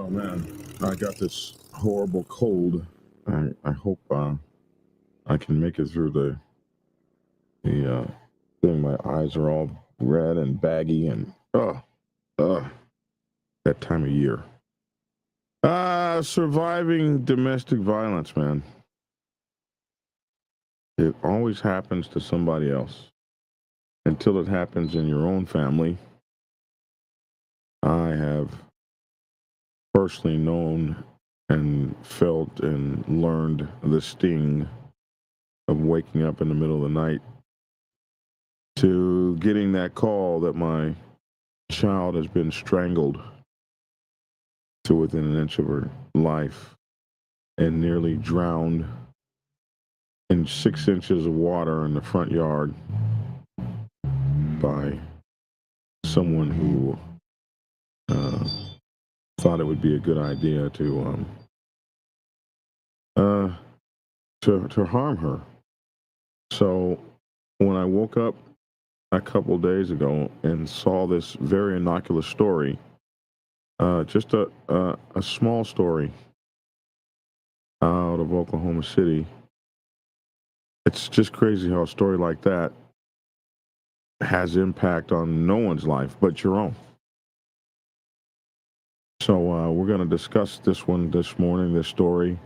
Oh man, I got this horrible cold. I hope I can make it through the thing. My eyes are all red and baggy and that time of year. Surviving domestic violence, man. It always happens to somebody else until it happens in your own family. I have personally known and felt and learned the sting of waking up in the middle of the night to getting that call that my child has been strangled to within an inch of her life and nearly drowned in 6 inches of water in the front yard by someone who thought it would be a good idea to harm her. So when I woke up a couple days ago and saw this very innocuous story, just a small story out of Oklahoma City, it's just crazy how a story like that has impact on no one's life but your own. So we're going to discuss this one this morning, this story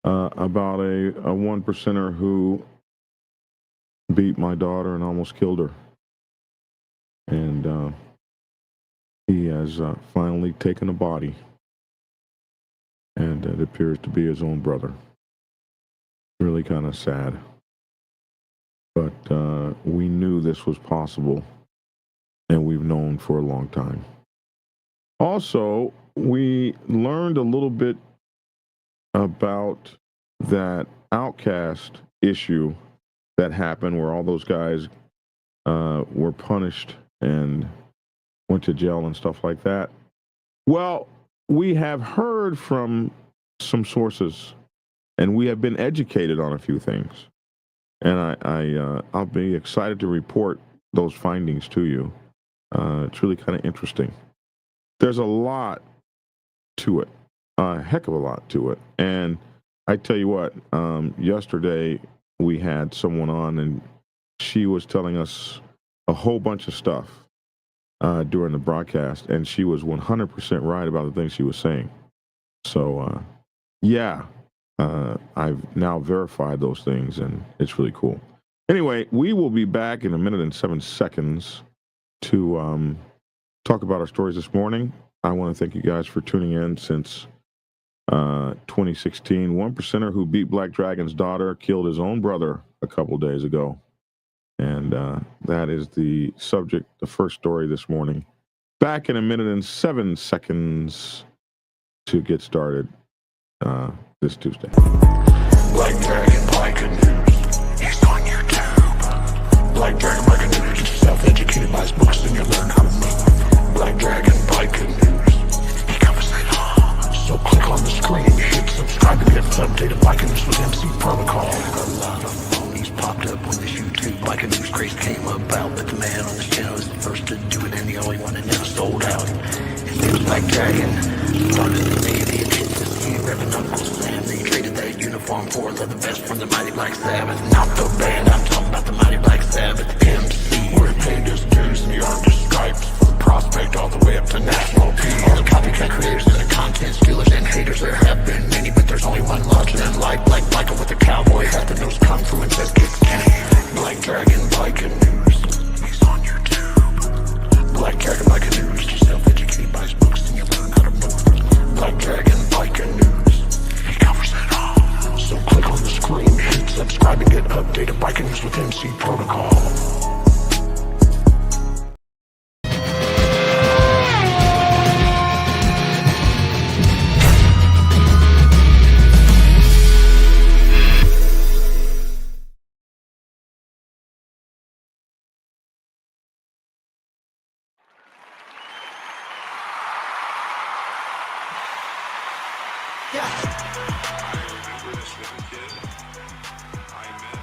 about a one percenter who beat my daughter and almost killed her. And he has finally taken a body, and it appears to be his own brother. Really kind of sad. But we knew this was possible, and we've known for a long time. Also, we learned a little bit about that Outcast issue that happened where all those guys were punished and went to jail and stuff like that. Well, we have heard from some sources, and we have been educated on a few things. And I'll be excited to report those findings to you. It's really kind of interesting. There's a lot to it, a heck of a lot to it. And I tell you what, yesterday we had someone on, and she was telling us a whole bunch of stuff during the broadcast, and she was 100% right about the things she was saying. So, I've now verified those things, and it's really cool. Anyway, we will be back in a minute and 7 seconds to talk about our stories this morning. I want to thank you guys for tuning in since 2016. One percenter who beat Black Dragon's daughter killed his own brother a couple days ago. And that is the subject, the first story this morning. Back in a minute and 7 seconds to get started this Tuesday. Black Dragon Biker News. He's on YouTube. Black Dragon Biker News. Get yourself educated by his books and you'll learn how to move. Black Dragon Biker News. He covers it all. So click on the screen, hit subscribe and get updated Biker News with MC Protocol. A lot of phonies popped up when this YouTube Biker News craze came about, but the man on this channel is the first to do it and the only one that never sold out. His name is Black Dragon. Started the day they hit the scene, repping Uncle Sam. They traded that uniform for leather vest from the Mighty Black Sabbath. Not the band, I'm talking about the Mighty Black Sabbath MC. Where he paid his dues and he earned his stripes. From prospect all the way up to national peace. All the copycat creators and the content stealers and haters, there have been many, but there's only one larger than life. Black Biker with the cowboy hat, the nose confluence that kicks Kenny. Black Dragon Biker News. He's on YouTube. Black Dragon Biker News. Get yourself educated by his books and you'll learn how to move. Black Dragon Biker News. He covers it all. So click on the screen, hit subscribe and get updated Biker News with MC Protocol.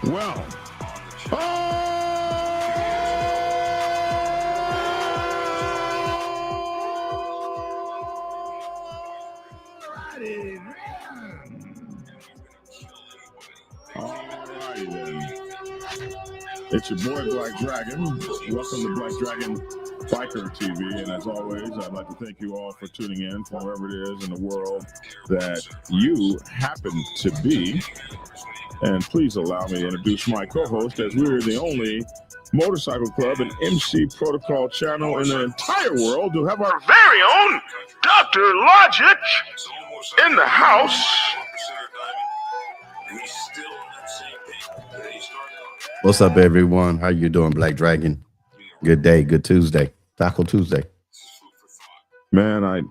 Well, It's your boy Black Dragon. Welcome to Black Dragon Biker TV. And as always, I'd like to thank you all for tuning in from wherever it is in the world that you happen to be. And please allow me to introduce my co-host, as we're the only motorcycle club and MC protocol channel in the entire world to have our very own Dr. Logic in the house. What's up, everyone? How you doing, Black Dragon? Good day, good Tuesday, Taco Tuesday. Man, I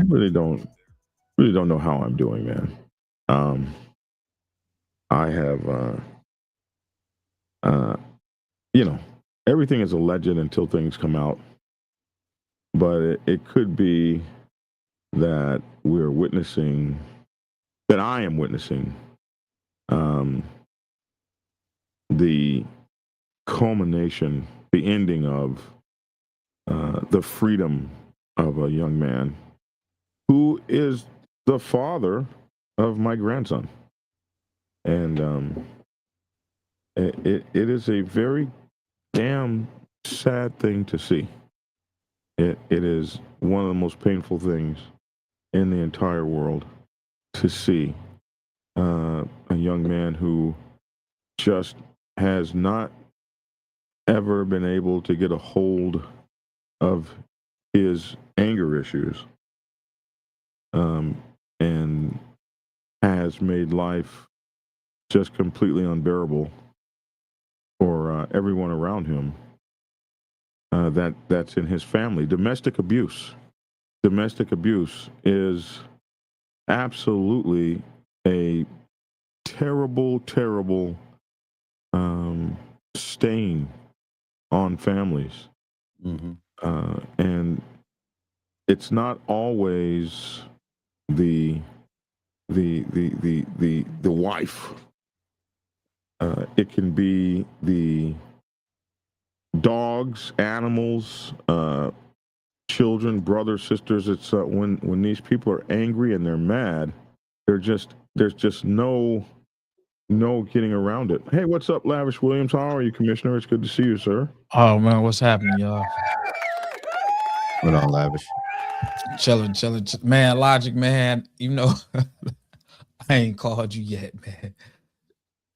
really don't know how I'm doing, man. I have, everything is alleged until things come out, but it could be that we're witnessing, that I am witnessing, the culmination, the ending of the freedom of a young man who is the father of my grandson. And it is a very damn sad thing to see. It is one of the most painful things in the entire world to see a young man who just has not ever been able to get a hold of his anger issues, and has made life just completely unbearable for everyone around him that's in his family. Domestic abuse is absolutely a terrible stain on families. Mm-hmm. And it's not always the wife. It can be the dogs, animals, children, brothers, sisters. It's when these people are angry and they're mad, there's just no getting around it. Hey, what's up, Lavish Williams? How are you, Commissioner? It's good to see you, sir. Oh man, what's happening, y'all? What on, Lavish? Chilling. Man, Logic, man, you know, I ain't called you yet, man.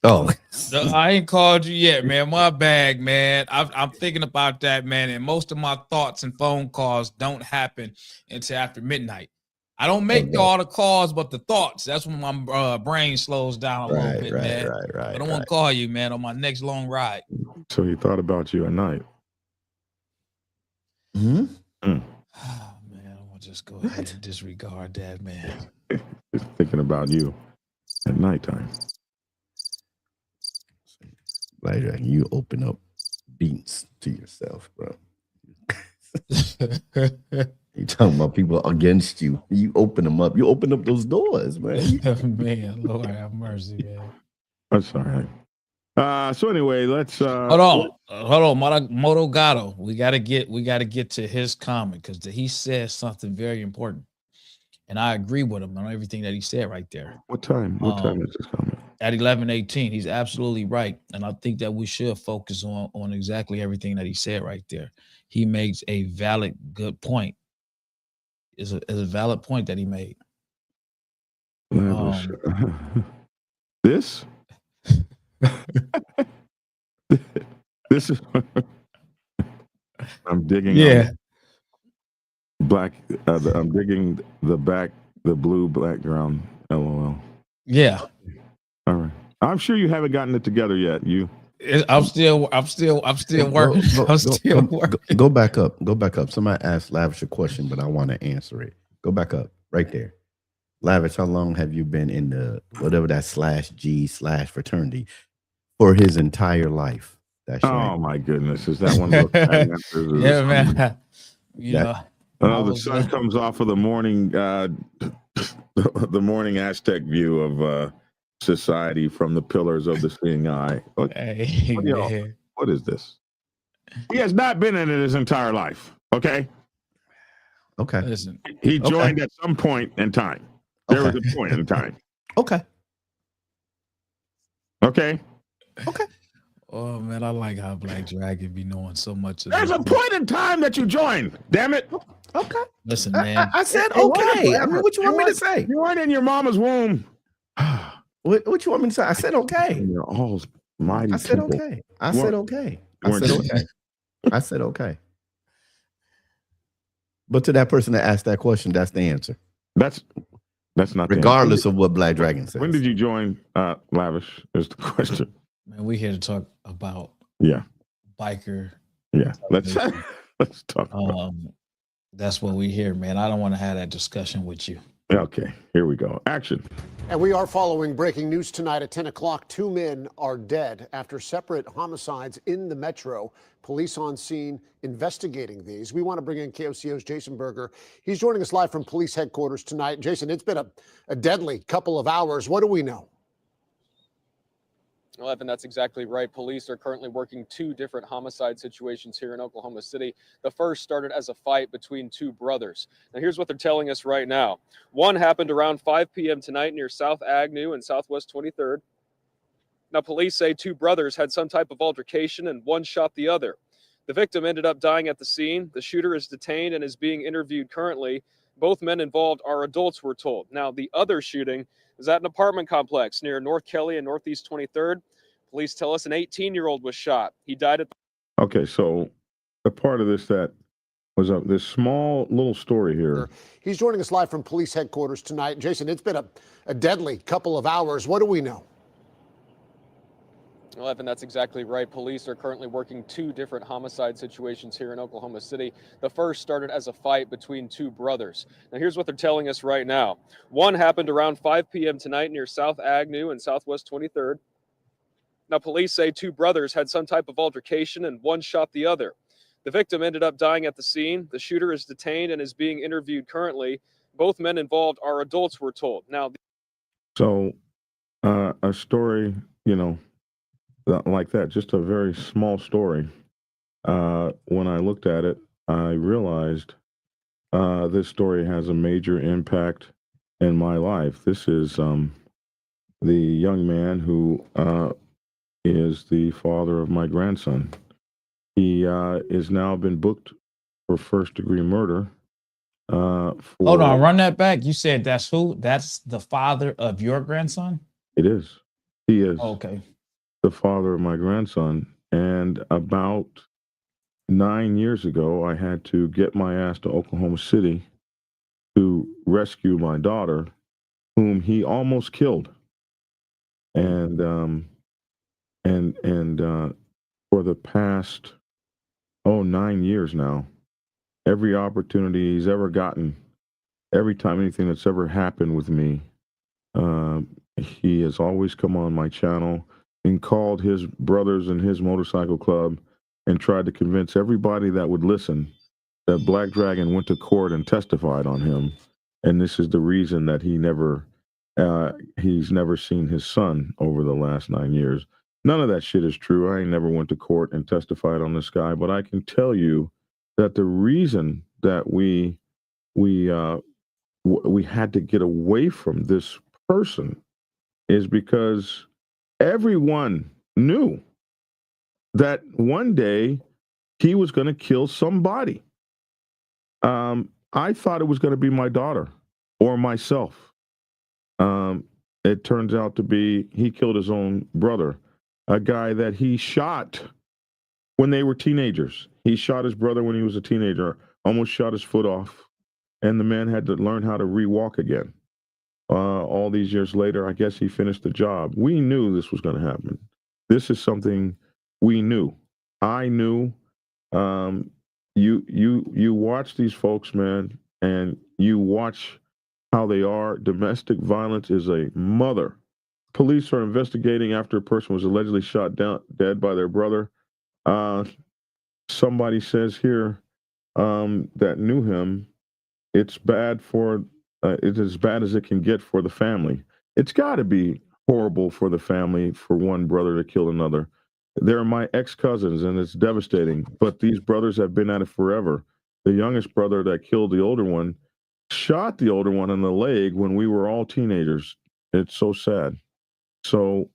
Oh, No, I ain't called you yet, man. My bag, man. I'm thinking about that, man. And most of my thoughts and phone calls don't happen until after midnight. I don't make all the calls, but the thoughts. That's when my brain slows down a little bit, man. Right. I don't want to call you, man, on my next long ride. So he thought about you at night. Hmm? Oh, man, I'm gonna just go ahead and disregard that, man. Just thinking about you at nighttime. Black Dragon, you open up beats to yourself, bro. You talking about people against you. You open them up. You open up those doors, man. Man, Lord have mercy, man. That's all right. So anyway, let's hold on, Moto Gato. We gotta get to his comment because he said something very important, and I agree with him on everything that he said right there. What time is this comment? At 11:18, he's absolutely right, and I think that we should focus on exactly everything that he said right there. He makes a valid, good point. Is a valid point that he made. This this is I'm digging. Yeah. I'm digging the blue background. LOL. Yeah. All right. I'm sure you haven't gotten it together yet. I'm still working. Go back up. Somebody asked Lavish a question, but I want to answer it. Go back up right there. Lavish, how long have you been in the whatever that /G/fraternity for his entire life? That's right. My goodness. Is that one of those answers? Yeah, man. The sun comes off of the morning the morning Aztec view of society from the pillars of the seeing eye. What is this? He has not been in it his entire life. Okay. Listen, he joined at some point in time. There was a point in time. Okay. Oh man, I like how Black Dragon be knowing so much of There's this. a point in time that you joined. Damn it! Okay. Listen, man. I said It wasn't okay. I forever. mean, what you want me to say? You weren't in your mama's womb. What you want me to say? I said okay. In your almighty I said temple. okay. I You said weren't- okay. you I weren't said doing okay. I said okay. But to that person that asked that question, that's the answer. That's not the Regardless of what Black Dragon says. When did you join Lavish is the question. Man, we here to talk about Yeah. biker. Yeah. Let's talk about That's what we hear, man. I don't want to have that discussion with you. Okay, here we go. Action. And we are following breaking news tonight at 10 o'clock. 2 men are dead after separate homicides in the metro. Police on scene investigating these. We want to bring in KOCO's Jason Berger. He's joining us live from police headquarters tonight. Jason, it's been a deadly couple of hours. What do we know? Well, Evan, that's exactly right. Police are currently working 2 different homicide situations here in Oklahoma City. The first started as a fight between 2 brothers. Now, here's what they're telling us right now. One happened around 5 p.m. tonight near South Agnew and Southwest 23rd. Now, police say 2 brothers had some type of altercation and one shot the other. The victim ended up dying at the scene. The shooter is detained and is being interviewed currently. Both men involved are adults, we're told. Now, the other shooting is at an apartment complex near North Kelly and Northeast 23rd. Police tell us an 18-year-old was shot. He died at Okay, so a part of this that was this small little story here. He's joining us live from police headquarters tonight. Jason, it's been a deadly couple of hours. What do we know? Well, Evan, that's exactly right. Police are currently working 2 different homicide situations here in Oklahoma City. The first started as a fight between 2 brothers. Now, here's what they're telling us right now. One happened around 5 p.m. tonight near South Agnew and Southwest 23rd. Now, police say 2 brothers had some type of altercation and one shot the other. The victim ended up dying at the scene. The shooter is detained and is being interviewed currently. Both men involved are adults, we're told. Now, So a story, like that, just a very small story. When I looked at it, I realized this story has a major impact in my life. This is the young man who is the father of my grandson. He is now been booked for first-degree murder. Hold on, run that back. You said that's who? That's the father of your grandson? It is. He is. Okay. The father of my grandson. And about 9 years ago, I had to get my ass to Oklahoma City to rescue my daughter, whom he almost killed. And for the past 9 years now, every opportunity he's ever gotten, every time anything that's ever happened with me, he has always come on my channel and called his brothers and his motorcycle club and tried to convince everybody that would listen that Black Dragon went to court and testified on him. And this is the reason that he's never seen his son over the last 9 years. None of that shit is true. I ain't never went to court and testified on this guy, but I can tell you that the reason that we had to get away from this person is because everyone knew that one day he was going to kill somebody. I thought it was going to be my daughter or myself. It turns out to be he killed his own brother, a guy that he shot when they were teenagers. He shot his brother when he was a teenager, almost shot his foot off, and the man had to learn how to re-walk again. All these years later, I guess he finished the job. We knew this was going to happen. This is something we knew. I knew. You watch these folks, man, and you watch how they are. Domestic violence is a mother. Police are investigating after a person was allegedly shot down dead by their brother. Somebody says here that knew him. It's bad for. It's as bad as it can get for the family. It's got to be horrible for the family for one brother to kill another. They're my ex-cousins, and it's devastating. But these brothers have been at it forever. The youngest brother that killed the older one shot the older one in the leg when we were all teenagers. It's so sad. So,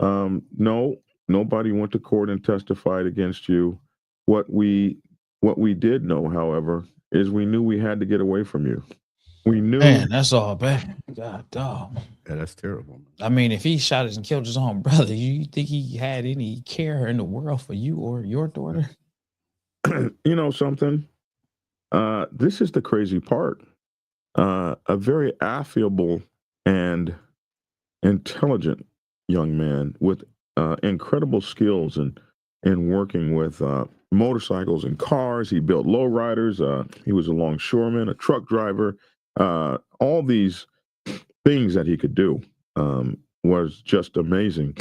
no, Nobody went to court and testified against you. What we did know, however, is we knew we had to get away from you. We knew. Man, that's all bad. God dog. Yeah, that's terrible. I mean, if he shot and killed his own brother, you think he had any care in the world for you or your daughter? You know something? This is the crazy part. A very affable and intelligent young man with incredible skills in working with motorcycles and cars. He built lowriders. He was a longshoreman, a truck driver. All these things that he could do was just amazing.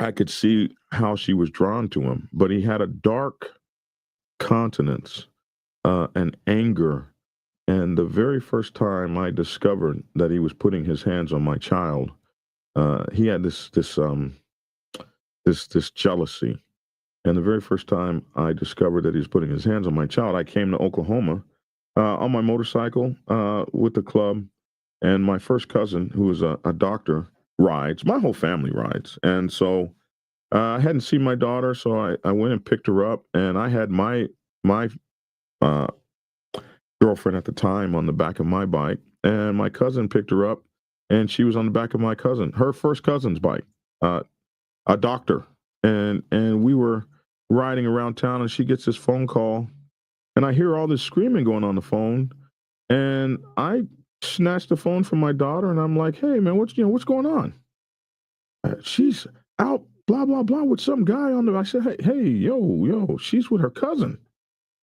I could see how she was drawn to him, but he had a dark countenance and anger. And the very first time I discovered that he was putting his hands on my child, he had this jealousy. And the very first time I discovered that he was putting his hands on my child, I came to Oklahoma on my motorcycle with the club, and my first cousin, who was a doctor, rides. My whole family rides, and so I hadn't seen my daughter, so I went and picked her up, and I had my girlfriend at the time on the back of my bike, and my cousin picked her up, and she was on the back of her first cousin's bike, a doctor, and we were riding around town, and she gets this phone call, and I hear all this screaming going on the phone, and I snatched the phone from my daughter, and I'm like, "Hey, man, what's going on?" She's out, blah blah blah, with some guy on the. I said, "Hey, yo, she's with her cousin.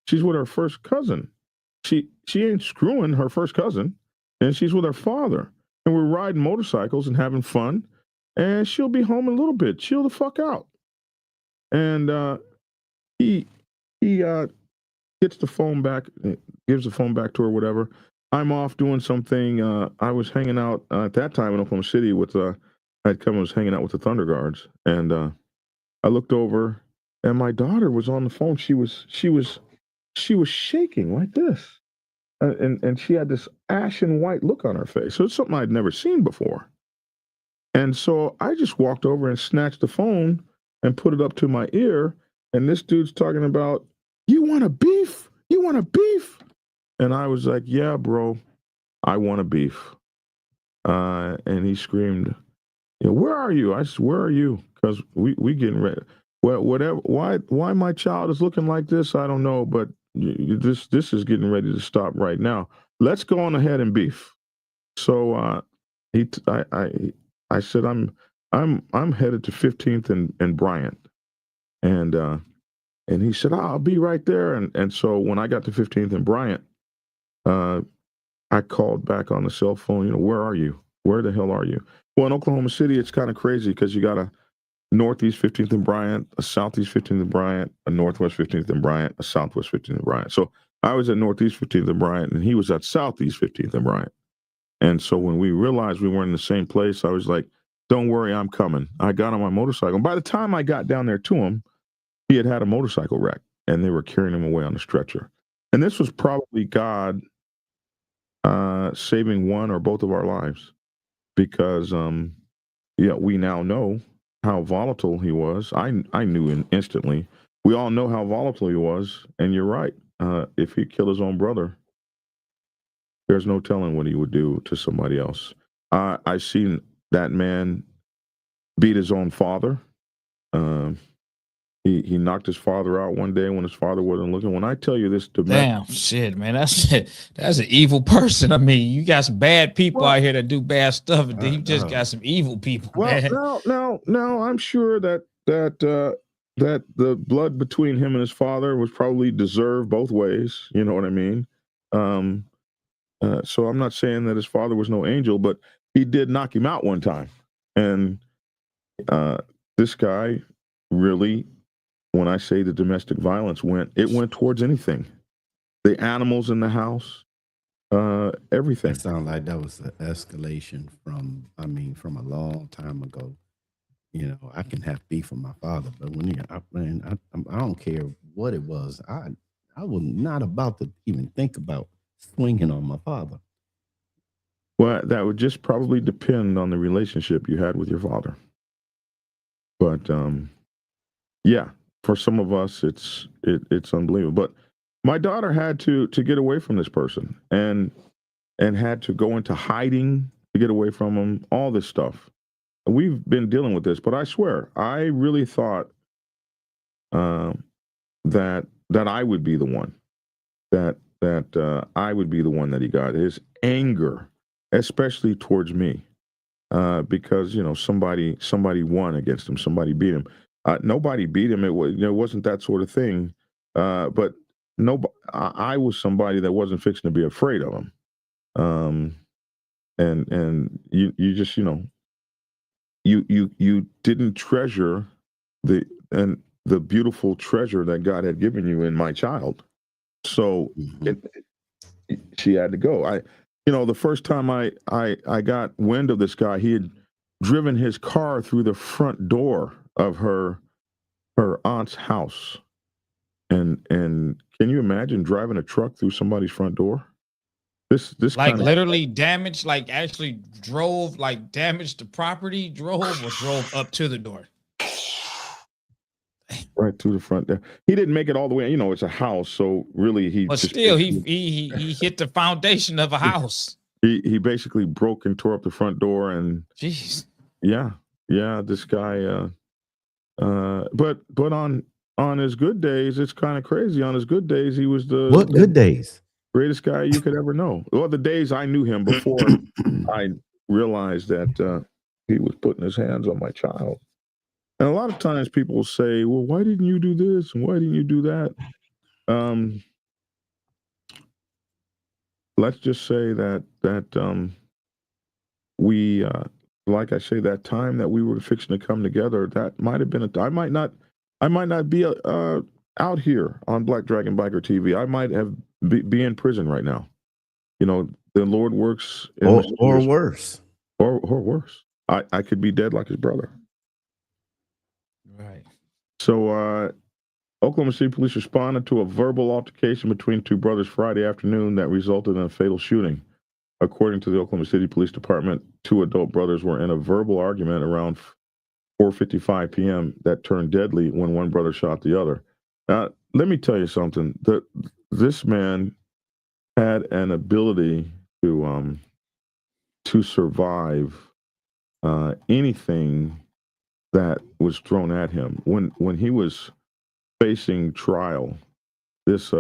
She's with her first cousin. She ain't screwing her first cousin, and she's with her father, and we're riding motorcycles and having fun, and she'll be home in a little bit. Chill the fuck out." And he gets the phone back, gives the phone back to her, whatever. I'm off doing something. I was hanging out at that time in Oklahoma City with was hanging out with the Thunder Guards, and I looked over, and my daughter was on the phone. She was shaking like this, and she had this ashen white look on her face. So it's something I'd never seen before. And so I just walked over and snatched the phone and put it up to my ear, and this dude's talking about, "You want a beef? You want a beef?" And I was like, "Yeah, bro, I want a beef." And he screamed, "Where are you?" I said, "Where are you?" Because we getting ready. Well, whatever. Why my child is looking like this, I don't know, but this is getting ready to stop right now. Let's go on ahead and beef. So I said, I'm headed to 15th and Bryant, and he said, "I'll be right there." And so when I got to 15th and Bryant, I called back on the cell phone. "Where are you? Where the hell are you?" Well, in Oklahoma City, it's kind of crazy because you got a Northeast 15th and Bryant, a Southeast 15th and Bryant, a Northwest 15th and Bryant, a Southwest 15th and Bryant. So I was at Northeast 15th and Bryant, and he was at Southeast 15th and Bryant. And so when we realized we weren't in the same place, I was like, "Don't worry, I'm coming." I got on my motorcycle. And by the time I got down there to him, he had a motorcycle wreck, and they were carrying him away on a stretcher. And this was probably God saving one or both of our lives, because we now know how volatile he was. I knew instantly. We all know how volatile he was, and you're right. If he killed his own brother, there's no telling what he would do to somebody else. I seen that man beat his own father. He knocked his father out one day when his father wasn't looking. When I tell you this, Damn shit, man, that's an evil person. I mean, you got some bad people out here that do bad stuff, and then you just got some evil people. Man. Now I'm sure that the blood between him and his father was probably deserved both ways. You know what I mean? So I'm not saying that his father was no angel, but he did knock him out one time. And this guy really, when I say the domestic violence went towards anything. The animals in the house, everything. It sounds like that was an escalation from a long time ago. I can have beef with my father, but I don't care what it was. I was not about to even think about swinging on my father. Well, that would just probably depend on the relationship you had with your father. But yeah, for some of us, it's unbelievable. But my daughter had to get away from this person and had to go into hiding to get away from him. All this stuff. And we've been dealing with this, but I swear, I really thought that I would be the one that I would be the one that he got. His anger, especially towards me, because somebody won against him, somebody beat him. Nobody beat him. It wasn't that sort of thing. But I was somebody that wasn't fixing to be afraid of him. And you just you didn't treasure the beautiful treasure that God had given you in my child. So she had to go. The first time I got wind of this guy, he had driven his car through the front door of her aunt's house. And can you imagine driving a truck through somebody's front door? This like literally damaged, like actually drove, like damaged the property, drove up to the door. Right through the front there. He didn't make it all the way. It's a house, so really he. But still, he hit the foundation of a house. He basically broke and tore up the front door, and jeez. Yeah. This guy. But on his good days, it's kind of crazy. On his good days, he was what good days? Greatest guy you could ever know. Well, the days I knew him before I realized that he was putting his hands on my child. And a lot of times people will say, well, why didn't you do this? And why didn't you do that? Let's just say that we, like I say, that time that we were fixing to come together, that might have been I might not be out here on Black Dragon Biker TV. I might be in prison right now. The Lord works or worse. Or worse. I could be dead like his brother. Right. So Oklahoma City police responded to a verbal altercation between two brothers Friday afternoon that resulted in a fatal shooting. According to the Oklahoma City Police Department, two adult brothers were in a verbal argument around 4:55 p.m. that turned deadly when one brother shot the other. Now, let me tell you something. This man had an ability to survive anything that was thrown at him. When he was facing trial, this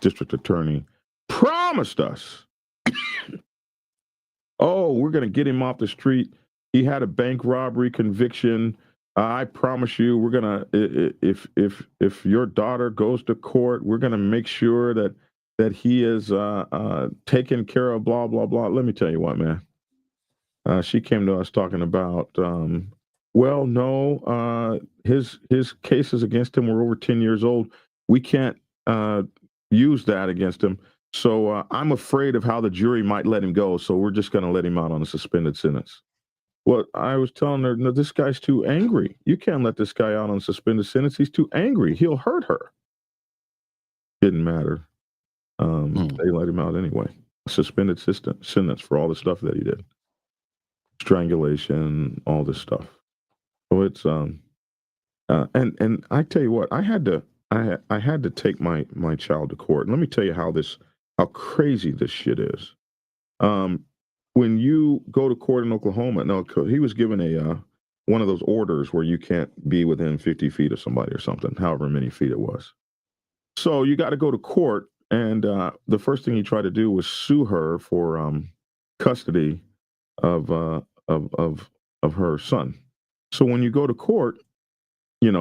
district attorney promised us, oh, we're going to get him off the street. He had a bank robbery conviction. I promise you, we're gonna, if your daughter goes to court, we're gonna make sure that he is taken care of. Blah blah blah. Let me tell you what, man. She came to us talking about, well, no, his cases against him were over 10 years old. We can't use that against him. So I'm afraid of how the jury might let him go. So we're just going to let him out on a suspended sentence. Well, I was telling her, no, this guy's too angry. You can't let this guy out on a suspended sentence. He's too angry. He'll hurt her. Didn't matter. They let him out anyway. Suspended sentence for all the stuff that he did. Strangulation, all this stuff. So it's and I tell you what, I had to take my child to court. And let me tell you how crazy this shit is. When you go to court in Oklahoma, no, he was given a one of those orders where you can't be within 50 feet of somebody or something, however many feet it was. So you got to go to court, and the first thing he tried to do was sue her for custody of her son. So when you go to court, we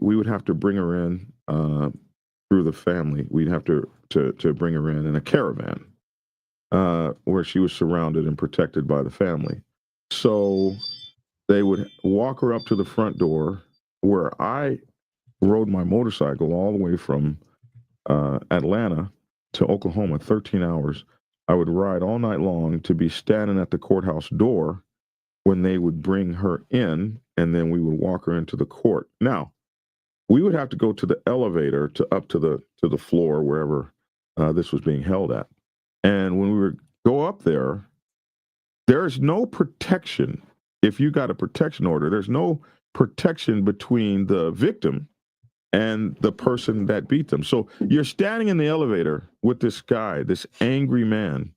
would have to bring her in through the family. We'd have to bring her in a caravan where she was surrounded and protected by the family. So they would walk her up to the front door where I rode my motorcycle all the way from Atlanta to Oklahoma, 13 hours. I would ride all night long to be standing at the courthouse door when they would bring her in, and then we would walk her into the court. Now, we would have to go to the elevator up to the floor wherever this was being held at. And when we would go up there, there is no protection if you got a protection order, there's no protection between the victim and the person that beat them. So you're standing in the elevator with this guy, this angry man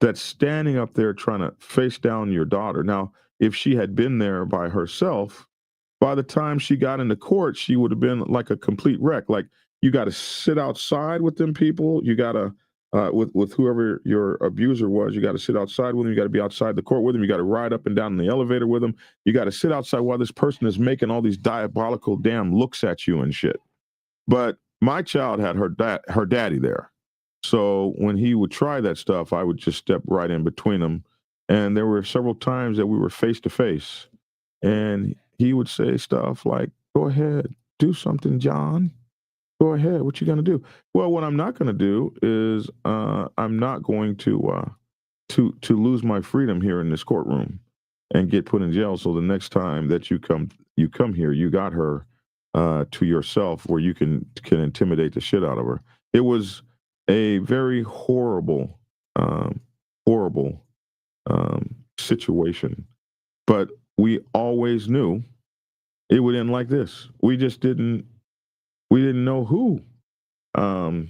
that's standing up there trying to face down your daughter. Now, if she had been there by herself, by the time she got into court, she would have been like a complete wreck. Like, you got to sit outside with them people. You got to, with whoever your abuser was, you got to sit outside with them. You got to be outside the court with them. You got to ride up and down in the elevator with them. You got to sit outside while this person is making all these diabolical damn looks at you and shit. But my child had her daddy there. So when he would try that stuff, I would just step right in between them. And there were several times that we were face to face. And he would say stuff like, "Go ahead, do something, John. Go ahead. What you gonna do?" Well, what I'm not gonna do is I'm not going to lose my freedom here in this courtroom and get put in jail. So the next time that you come here, you got her to yourself where you can intimidate the shit out of her. It was a very horrible, horrible situation, but we always knew it would end like this. We just didn't know who it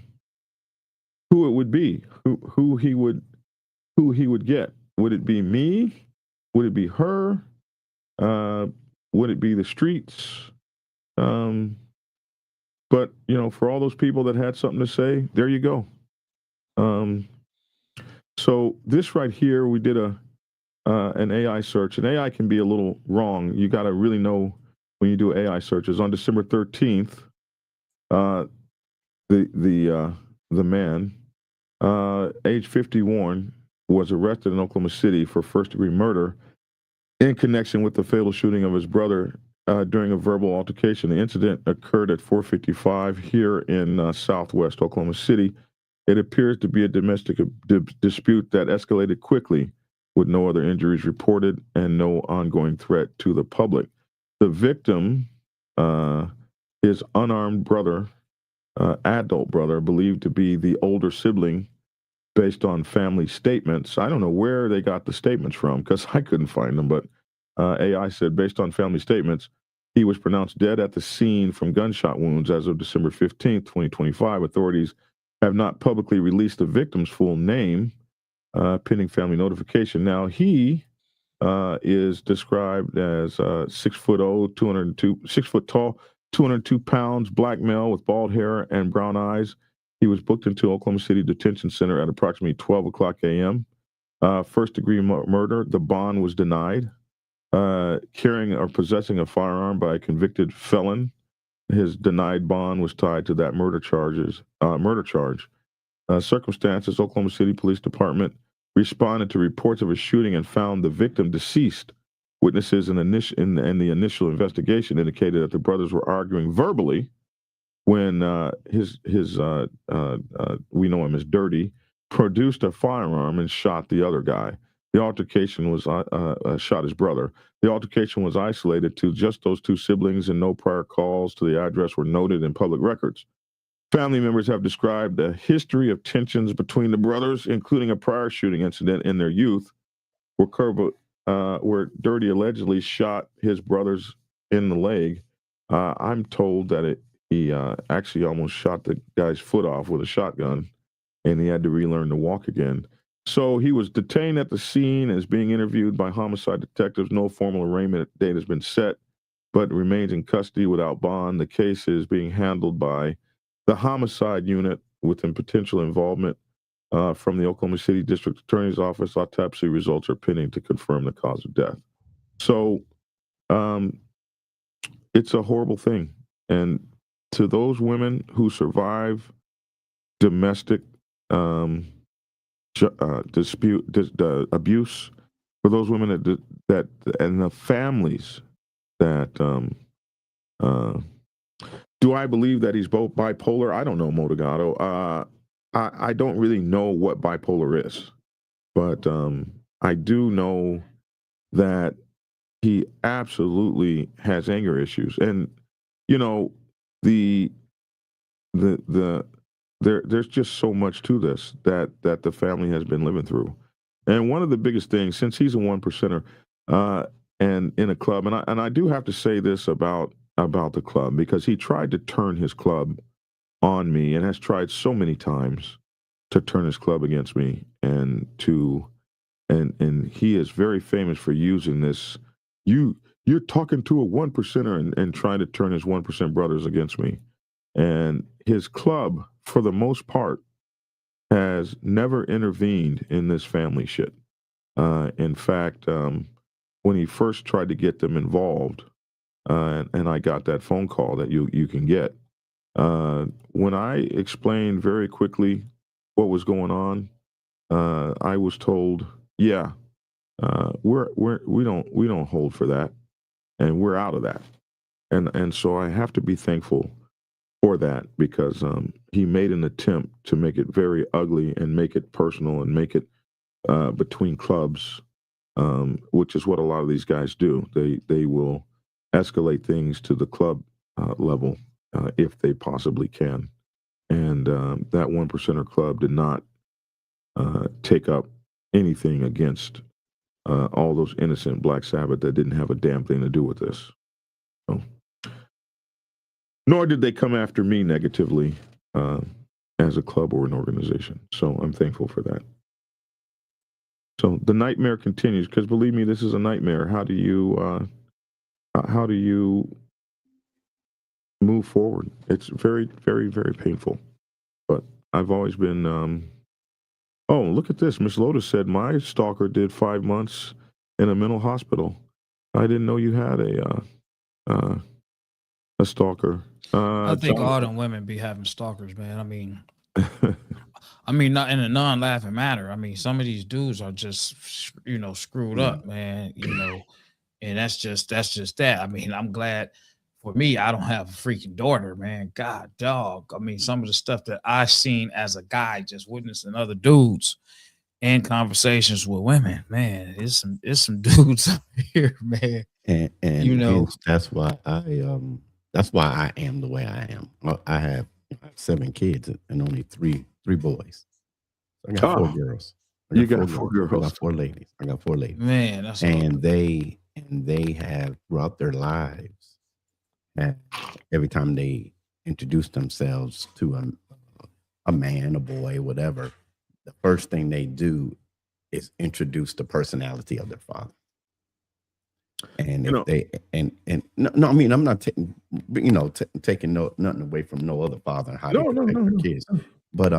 would be, who he would get. Would it be me? Would it be her? Would it be the streets? But for all those people that had something to say, there you go. So this right here, we did an AI search, and AI can be a little wrong. You got to really know when you do AI searches. On December 13th, the man, age 51, was arrested in Oklahoma City for first-degree murder in connection with the fatal shooting of his brother during a verbal altercation. The incident occurred at 4:55 here in southwest Oklahoma City. It appears to be a domestic dispute that escalated quickly, with no other injuries reported and no ongoing threat to the public. The victim, his unarmed brother, adult brother, believed to be the older sibling based on family statements. I don't know where they got the statements from because I couldn't find them, but AI said based on family statements, he was pronounced dead at the scene from gunshot wounds as of December 15th, 2025. Authorities have not publicly released the victim's full name, pending family notification. Now, he is described as 6'0", 6 foot tall, 202 pounds, black male with bald hair and brown eyes. He was booked into Oklahoma City Detention Center at approximately 12 o'clock a.m. First-degree murder. The bond was denied. Carrying or possessing a firearm by a convicted felon. His denied bond was tied to that murder charge. Circumstances: Oklahoma City Police Department responded to reports of a shooting and found the victim deceased. Witnesses in the initial investigation indicated that the brothers were arguing verbally when we know him as Dirty, produced a firearm and shot the other guy. The altercation was shot his brother. The altercation was isolated to just those two siblings, and no prior calls to the address were noted in public records. Family members have described a history of tensions between the brothers, including a prior shooting incident in their youth, where Dirty allegedly shot his brothers in the leg. I'm told that he actually almost shot the guy's foot off with a shotgun, and he had to relearn to walk again. So he was detained at the scene and is being interviewed by homicide detectives. No formal arraignment date has been set, but remains in custody without bond. The case is being handled by the homicide unit with potential involvement from the Oklahoma City District Attorney's Office. Autopsy results are pending to confirm the cause of death. So it's a horrible thing. And to those women who survive domestic abuse, for those women that and the families that do I believe that he's both bipolar? I don't know, Motogato. I don't really know what bipolar is, but I do know that he absolutely has anger issues, and there's just so much to this that the family has been living through. And one of the biggest things, since he's a 1%er, and in a club, and I do have to say this about the club, because he tried to turn his club on me and has tried so many times to turn his club against me, and he is very famous for using this. You're talking to a 1%er and trying to turn his 1% brothers against me. And his club, for the most part, has never intervened in this family shit. In fact, when he first tried to get them involved, and I got that phone call that you can get, when I explained very quickly what was going on, I was told, "Yeah, we don't hold for that, and we're out of that." And so I have to be thankful for that, because he made an attempt to make it very ugly and make it personal and make it between clubs, which is what a lot of these guys do. They will escalate things to the club level if they possibly can. And that 1%er club did not take up anything against all those innocent Black Sabbath that didn't have a damn thing to do with this. So, nor did they come after me negatively as a club or an organization. So I'm thankful for that. So the nightmare continues, because believe me, this is a nightmare. How do you move forward? It's very, very, very painful. But I've always been. Oh, look at this. Miss Lotus said my stalker did 5 months in a mental hospital. I didn't know you had a stalker. I think all them women be having stalkers, man. I mean, not in a non-laughing manner. I mean, some of these dudes are just, screwed up, man. And that's just that. I mean, I'm glad. For me, I don't have a freaking daughter, man. God, dog. I mean, some of the stuff that I've seen as a guy, just witnessing other dudes and conversations with women, man, it's some dudes up here, man. And that's why I am the way I am. I have 7 kids and only three boys. I got 4 girls. You got 4 girls. I got 4 ladies. Man, that's and they have throughout their lives. And every time they introduce themselves to a man, a boy, whatever, the first thing they do is introduce the personality of their father. And if they no, I mean, I'm not taking taking nothing away from no other father and how they protect their kids, but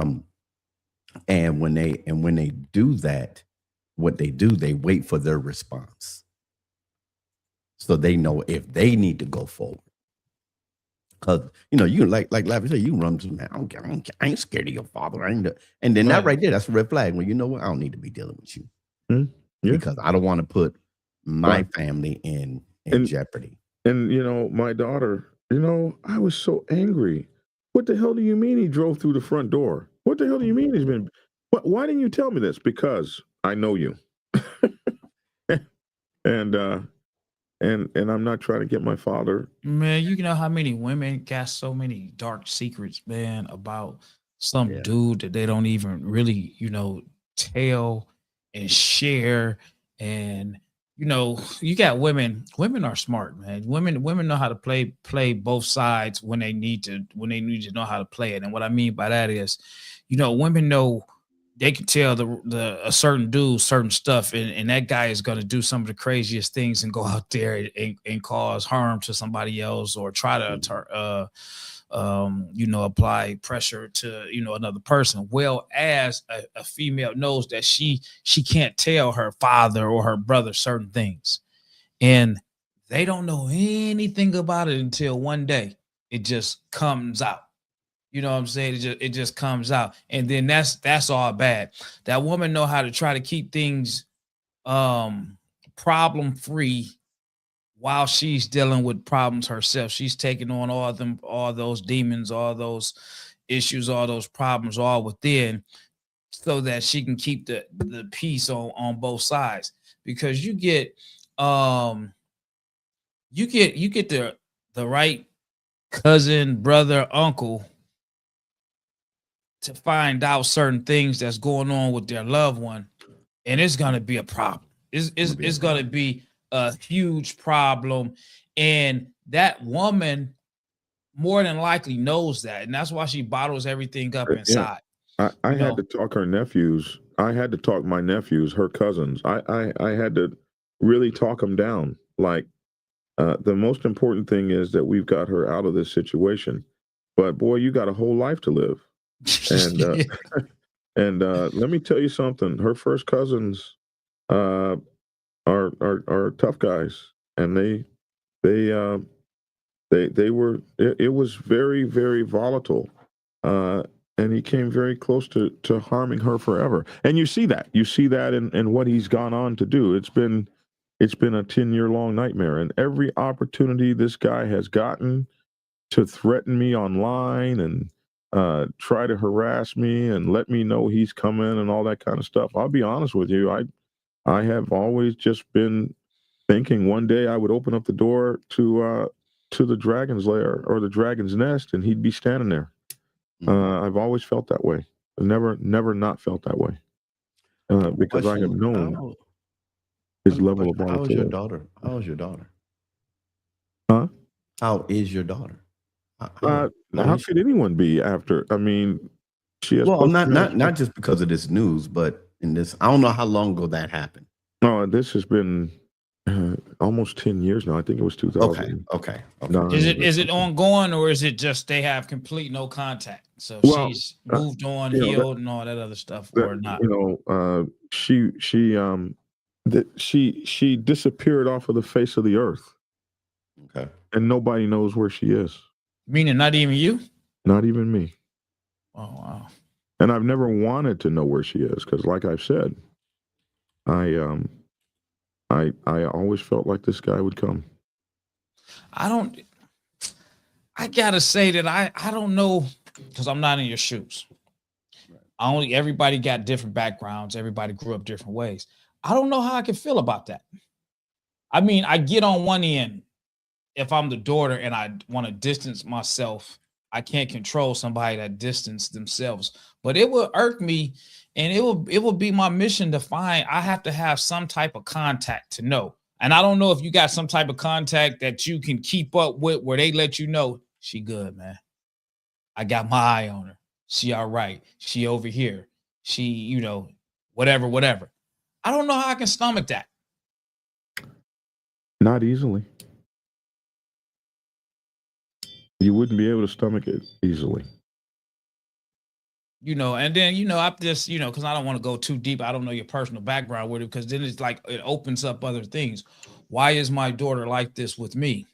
and when they do that, what they do, they wait for their response, so they know if they need to go forward. Because you like Lavi said, you run to man. I ain't scared of your father. And then that right there, that's a red flag. Well, you know what? I don't need to be dealing with you because I don't want to put my family in jeopardy. And my daughter, I was so angry. What the hell do you mean he drove through the front door? What the hell do you mean he's been? Why didn't you tell me this? Because I know you. And I'm not trying to get my father. Man, you know how many women got so many dark secrets, man, about some dude that they don't even really, tell and share. And you got women are smart, man. Women know how to play both sides when they need to know how to play it. And what I mean by that is, women know they can tell a certain dude certain stuff, and that guy is going to do some of the craziest things and go out there and cause harm to somebody else, or try to apply pressure to another person. Well, as a female knows that she can't tell her father or her brother certain things, and they don't know anything about it until one day it just comes out. You know what I'm saying? It just comes out, and then that's all bad. That woman know how to try to keep things problem free while she's dealing with problems herself. She's taking on all those demons, all those issues, all those problems, all within, so that she can keep the peace on both sides. Because you get the right cousin, brother, uncle to find out certain things that's going on with their loved one, and it's gonna be a problem. It's gonna be a huge problem. And that woman more than likely knows that. And that's why she bottles everything up Yeah. inside. I You had know? to talk her nephews. I had to talk my nephews, her cousins. I had to really talk them down. Like, the most important thing is that we've got her out of this situation. But boy, you got a whole life to live. And and let me tell you something. Her first cousins are tough guys, and they were. It was very, very volatile. And he came very close to harming her forever. And you see that. You see that in what he's gone on to do. It's been a 10-year long nightmare. And every opportunity this guy has gotten to threaten me online and try to harass me and let me know he's coming and all that kind of stuff. I'll be honest with you. I have always just been thinking one day I would open up the door to the dragon's lair or the dragon's nest, and he'd be standing there. I've always felt that way. I've never not felt that way, because I have known his level of How is your volatility. daughter? How is your daughter? Huh? How is your daughter? How could anyone be after? I mean, she has. Well, I'm not just because of this news, but in this, I don't know how long ago that happened. No, this has been almost 10 years now. I think it was 2000. Okay. Is it ongoing, or is it just they have complete no contact? So Well, she's moved on, you know, healed, and all that other stuff, or not? You know, she disappeared off of the face of the earth. Okay. And nobody knows where she is. Meaning not even you? Not even me. Oh, wow. And I've never wanted to know where she is because, like I've said, I always felt like this guy would come. I gotta say that I don't know, because I'm not in your shoes. Everybody got different backgrounds. Everybody grew up different ways. I don't know how I can feel about that. I mean, I get on one end, if I'm the daughter and I want to distance myself, I can't control somebody that distance themselves. But it will irk me, and it will be my mission to find. I have to have some type of contact to know. And I don't know if you got some type of contact that you can keep up with where they let you know she good, man. I got my eye on her. She all right. She over here. She, you know, whatever. I don't know how I can stomach that. Not easily. You wouldn't be able to stomach it easily. You know, and then, you know, I just, you know, because I don't want to go too deep. I don't know your personal background with it, because then it's like it opens up other things. Why is my daughter like this with me?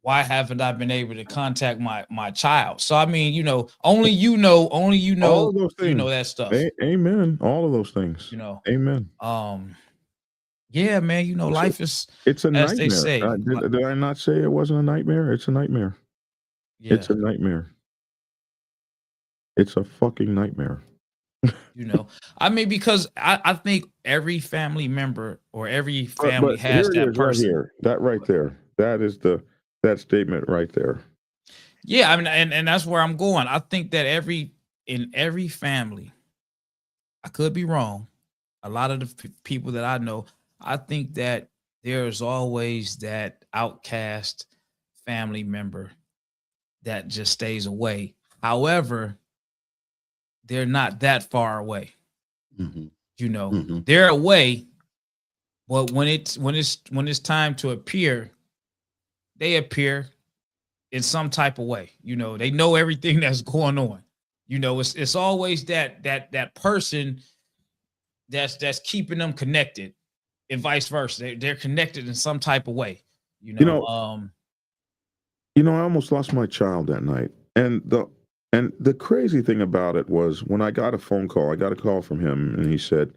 Why haven't I been able to contact my child? So I mean, you know, only you know All of those things. you know that stuff. Amen. All of those things. You know. Amen. Yeah, man, you know, life is, it's a as nightmare. they say. Did I not say it wasn't a nightmare? It's a nightmare. Yeah. It's a nightmare. It's a fucking nightmare. You know, I mean, because I think every family member or every family but has here it that is person. right here. That right there. That is that statement right there. Yeah, I mean, and that's where I'm going. I think that in every family, I could be wrong. A lot of the people that I know, I think that there's always that outcast family member that just stays away. However, they're not that far away. Mm-hmm. You know, Mm-hmm. they're away, but when it's time to appear, they appear in some type of way. You know, they know everything that's going on. You know, it's always that person that's keeping them connected, and vice versa. They're connected in some type of way. You know, I almost lost my child that night, and the crazy thing about it was when I got a phone call, I got a call from him, and he said,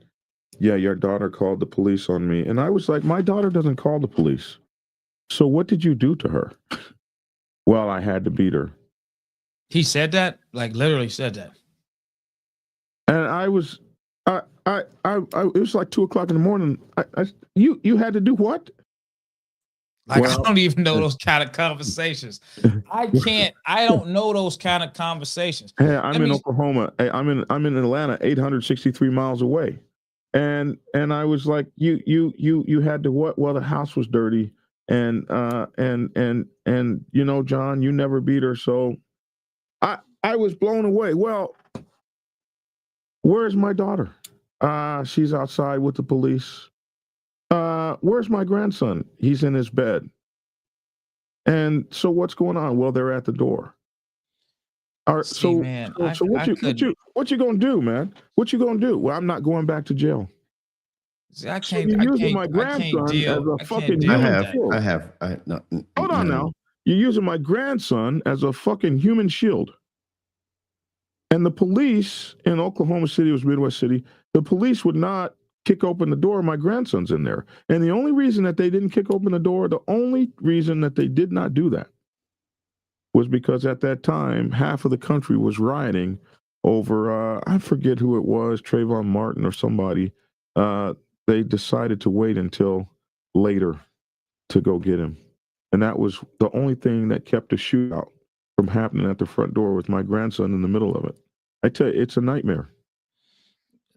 "Yeah, your daughter called the police on me," and I was like, "My daughter doesn't call the police. So what did you do to her?" Well, I had to beat her. He said that, like literally said that. And I was, it was like 2:00 in the morning. You had to do what? Like, I don't even know those kind of conversations. I don't know those kind of conversations. Hey, I'm in Oklahoma. Hey, I'm in Atlanta, 863 miles away. And I was like, you had to what? Well, the house was dirty, and you know, John, you never beat her, so I was blown away. Well, where's my daughter? She's outside with the police. Where's my grandson? He's in his bed. And so what's going on? Well, they're at the door. All right, See, man, so what you gonna do, man? What you gonna do? Well, I'm not going back to jail. see, I So can't, you're I using can't, my I can't grandson as deal. a I fucking can't deal with human that. shield. no, Hold on no. now. You're using my grandson as a fucking human shield. And the police in Oklahoma City, was Midwest City, the police would not kick open the door. My grandson's in there. And the only reason that they didn't kick open the door, the only reason that they did not do that was because at that time, half of the country was rioting over, I forget who it was, Trayvon Martin or somebody. They decided to wait until later to go get him. And that was the only thing that kept the shootout from happening at the front door with my grandson in the middle of it. I tell you, it's a nightmare.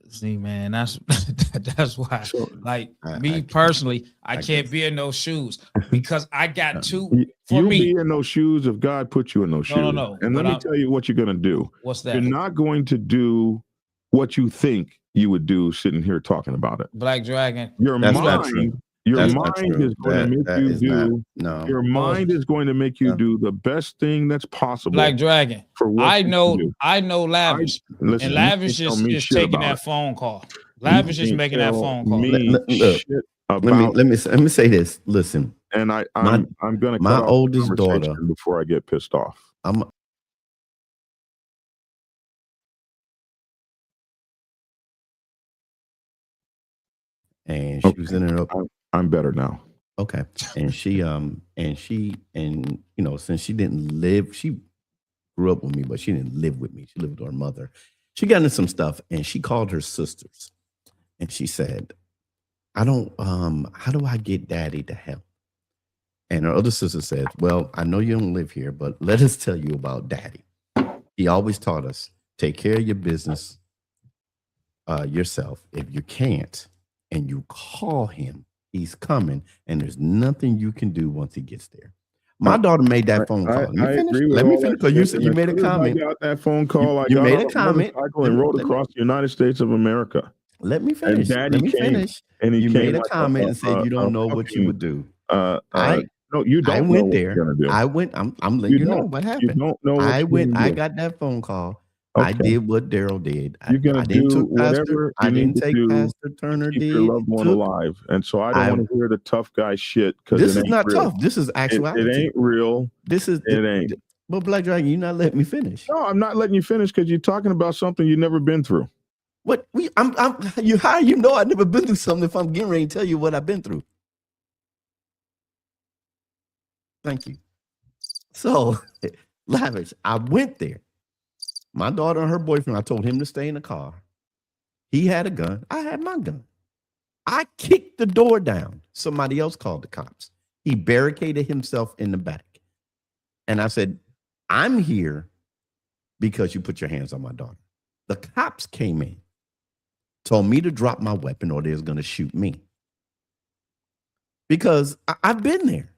See, man, that's that's why. So Like I me can't- personally, I I can't guess. be in those shoes because I got two. For you me, be in those shoes if God put you in those shoes. No. And let but me tell you what you're going to do. what's You're that? not going to do what you think you would do sitting here talking about it. Black Dragon. Your That's not true. mind, your That's not mind true. is going to make That you is not. do. No. Your mind is going to make you Yeah. do the best thing that's possible Black Dragon. for what I you can know, do. I know Lavish. Listen, And you Lavish can't tell is me just shit taking about that it. phone call. You Lavish is can't making that tell phone call. me Look, shit let me about, let me say this. Listen, and I'm going to my cut off the oldest conversation daughter- before I get pissed off. I'm and she was in her I'm better now. okay. And she you know, since she didn't live, she grew up with me, but she didn't live with me. She lived with her mother. She got into some stuff and she called her sisters and she said, I don't how do I get daddy to help? And her other sister said, well, I know you don't live here, but let us tell you about daddy. He always taught us, take care of your business yourself. If you can't and you call him, he's coming, and there's nothing you can do once he gets there. My daughter made that phone call. I agree with Let me all finish that because shit, you and made a as soon as comment. I got that phone call. I You got made on a comment. motorcycle and rode across the United States of America. Let me finish. Daddy Let me came, finish. and he You came made a like comment and said you don't know what you would do. No, you don't I know went what there. you're gonna do. I went. I'm letting you know don't. what You happened. don't know what I you're went. gonna I do. got that phone call. I Okay. did what Daryl did. You're gonna didn't do took Pastor. whatever I you need didn't to take do Pastor Turner keep did. your loved one Took- alive, and so I don't I- want to hear the tough guy shit because This it is ain't not real. tough. This is It actuality. ain't real. This is It ain't. But Black Dragon, you're not letting me finish. No, I'm not letting you finish because you're talking about something you've never been through. What you how you know I've never been through something if I'm getting ready to tell you what I've been through. Thank you. So, Lavish, I went there. My daughter and her boyfriend, I told him to stay in the car. He had a gun. I had my gun. I kicked the door down. Somebody else called the cops. He barricaded himself in the back. And I said, I'm here because you put your hands on my daughter. The cops came in, told me to drop my weapon or they're going to shoot me. Because I've been there.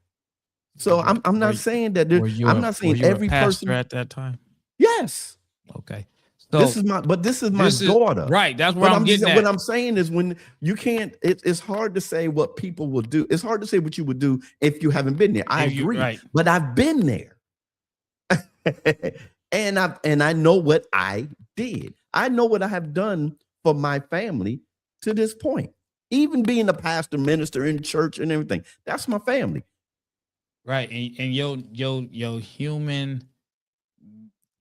So I'm not saying that I'm not saying every person at that time. Yes. Okay. So This is my daughter. Right. That's where But I'm getting at. what I'm saying is when you can't, it's hard to say what people will do. It's hard to say what you would do if you haven't been there. I agree. Right. But I've been there. and I know what I did. I know what I have done for my family to this point. Even being a pastor, minister in church and everything. That's my family. Right. And your human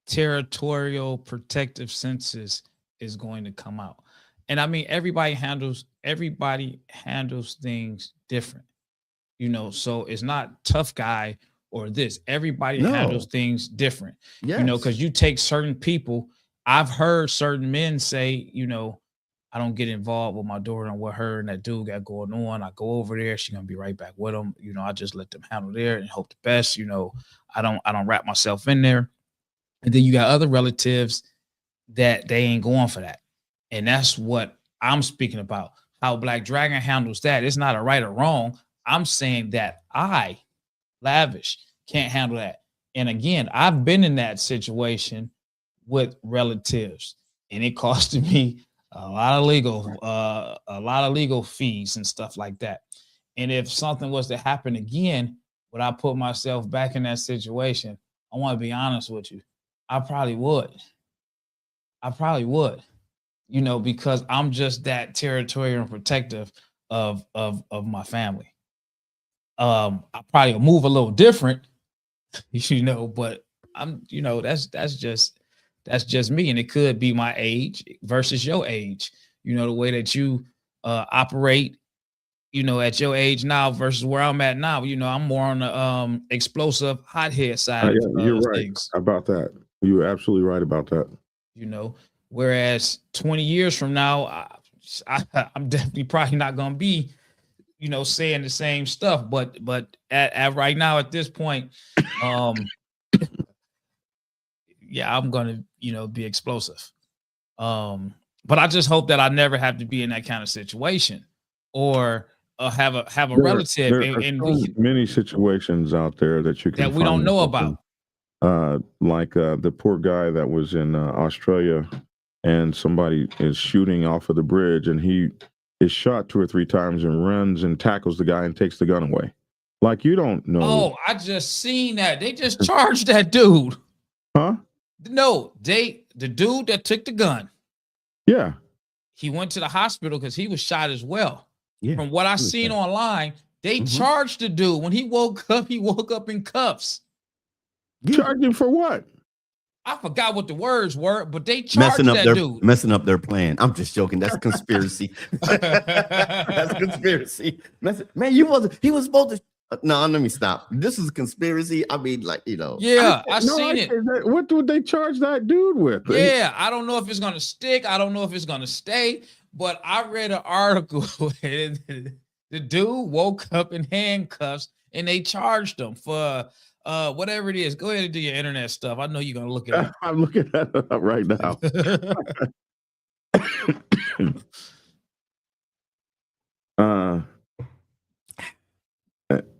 territorial protective senses is going to come out. And I mean, everybody handles things different, you know, so it's not tough guy or this. Everybody handles things different, you know, because you take certain people. I've heard certain men say, you know, I don't get involved with my daughter and what her and that dude got going on. I go over there, she's gonna be right back with them. You know, I just let them handle there and hope the best. You know, I don't wrap myself in there. And then you got other relatives that they ain't going for that. And that's what I'm speaking about how Black Dragon handles that. It's not a right or wrong. I'm saying that I, Lavish, can't handle that. And again, I've been in that situation with relatives, and it costed me a lot of legal fees and stuff like that. And if something was to happen again, would I put myself back in that situation? I want to be honest with you. I probably would. I probably would, because I'm just that territorial and protective of my family. I probably move a little different, but I'm, that's just me. And it could be my age versus your age, the way that you operate, at your age now versus where I'm at now. I'm more on the explosive hothead side you're of right things. about that. You're absolutely right about that. Whereas 20 years from now, I'm definitely probably not going to be, saying the same stuff. But at right now, at this point, yeah, I'm going to, be explosive. But I just hope that I never have to be in that kind of situation or have a relative. There are many situations out there that you can that we don't know about. Like the poor guy that was in Australia, and somebody is shooting off of the bridge, and he is shot 2 or 3 times and runs and tackles the guy and takes the gun away. Like, you don't know. Oh, I just seen that. They just charged that dude. Huh? No, the dude that took the gun. Yeah. He went to the hospital because he was shot as well. Yeah. From what I seen online, they charged the dude. When he woke up in cuffs. Charged him for what? I forgot what the words were, but they charged that dude. Messing up their plan. I'm just joking. That's conspiracy. That's conspiracy. Man, he was supposed to. No, let me stop. This is a conspiracy. I mean, Yeah, I seen it. What would they charge that dude with? Yeah, I don't know if it's gonna stick. I don't know if it's gonna stay. But I read an article. The dude woke up in handcuffs, and they charged him for whatever it is. Go ahead and do your internet stuff. I know you're gonna look it up. I'm looking at it up right now.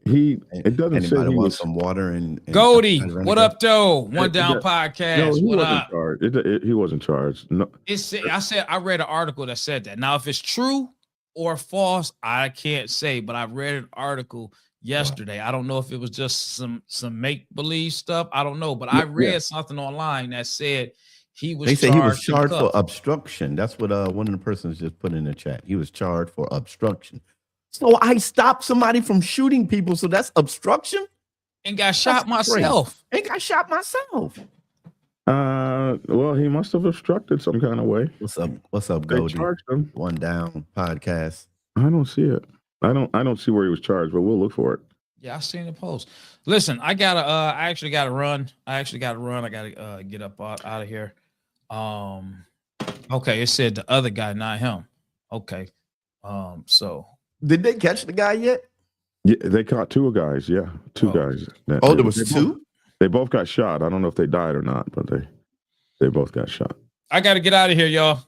It doesn't say anybody he wants was some water and Goldie, what up, though? One Down Podcast. No, he what wasn't up? charged. He wasn't charged. No. I read an article that said that. Now, if it's true or false, I can't say, but I read an article yesterday. I don't know if it was just some make-believe stuff. I don't know, but I read something online that said he was. They say he was charged for obstruction. That's what one of the persons just put in the chat. He was charged for obstruction. So I stopped somebody from shooting people. So that's obstruction. And got shot myself. Well, he must have obstructed some kind of way. What's up, Goldie? Charged him. One Down Podcast. I don't see it. I don't see where he was charged, but we'll look for it. Yeah, I seen the post. Listen, I actually gotta run. I gotta get up out of here. Okay, it said the other guy, not him. Okay. So did they catch the guy yet? Yeah, they caught 2 guys. Yeah, 2 guys. There was 2? They both got shot. I don't know if they died or not, but they both got shot. I got to get out of here, y'all.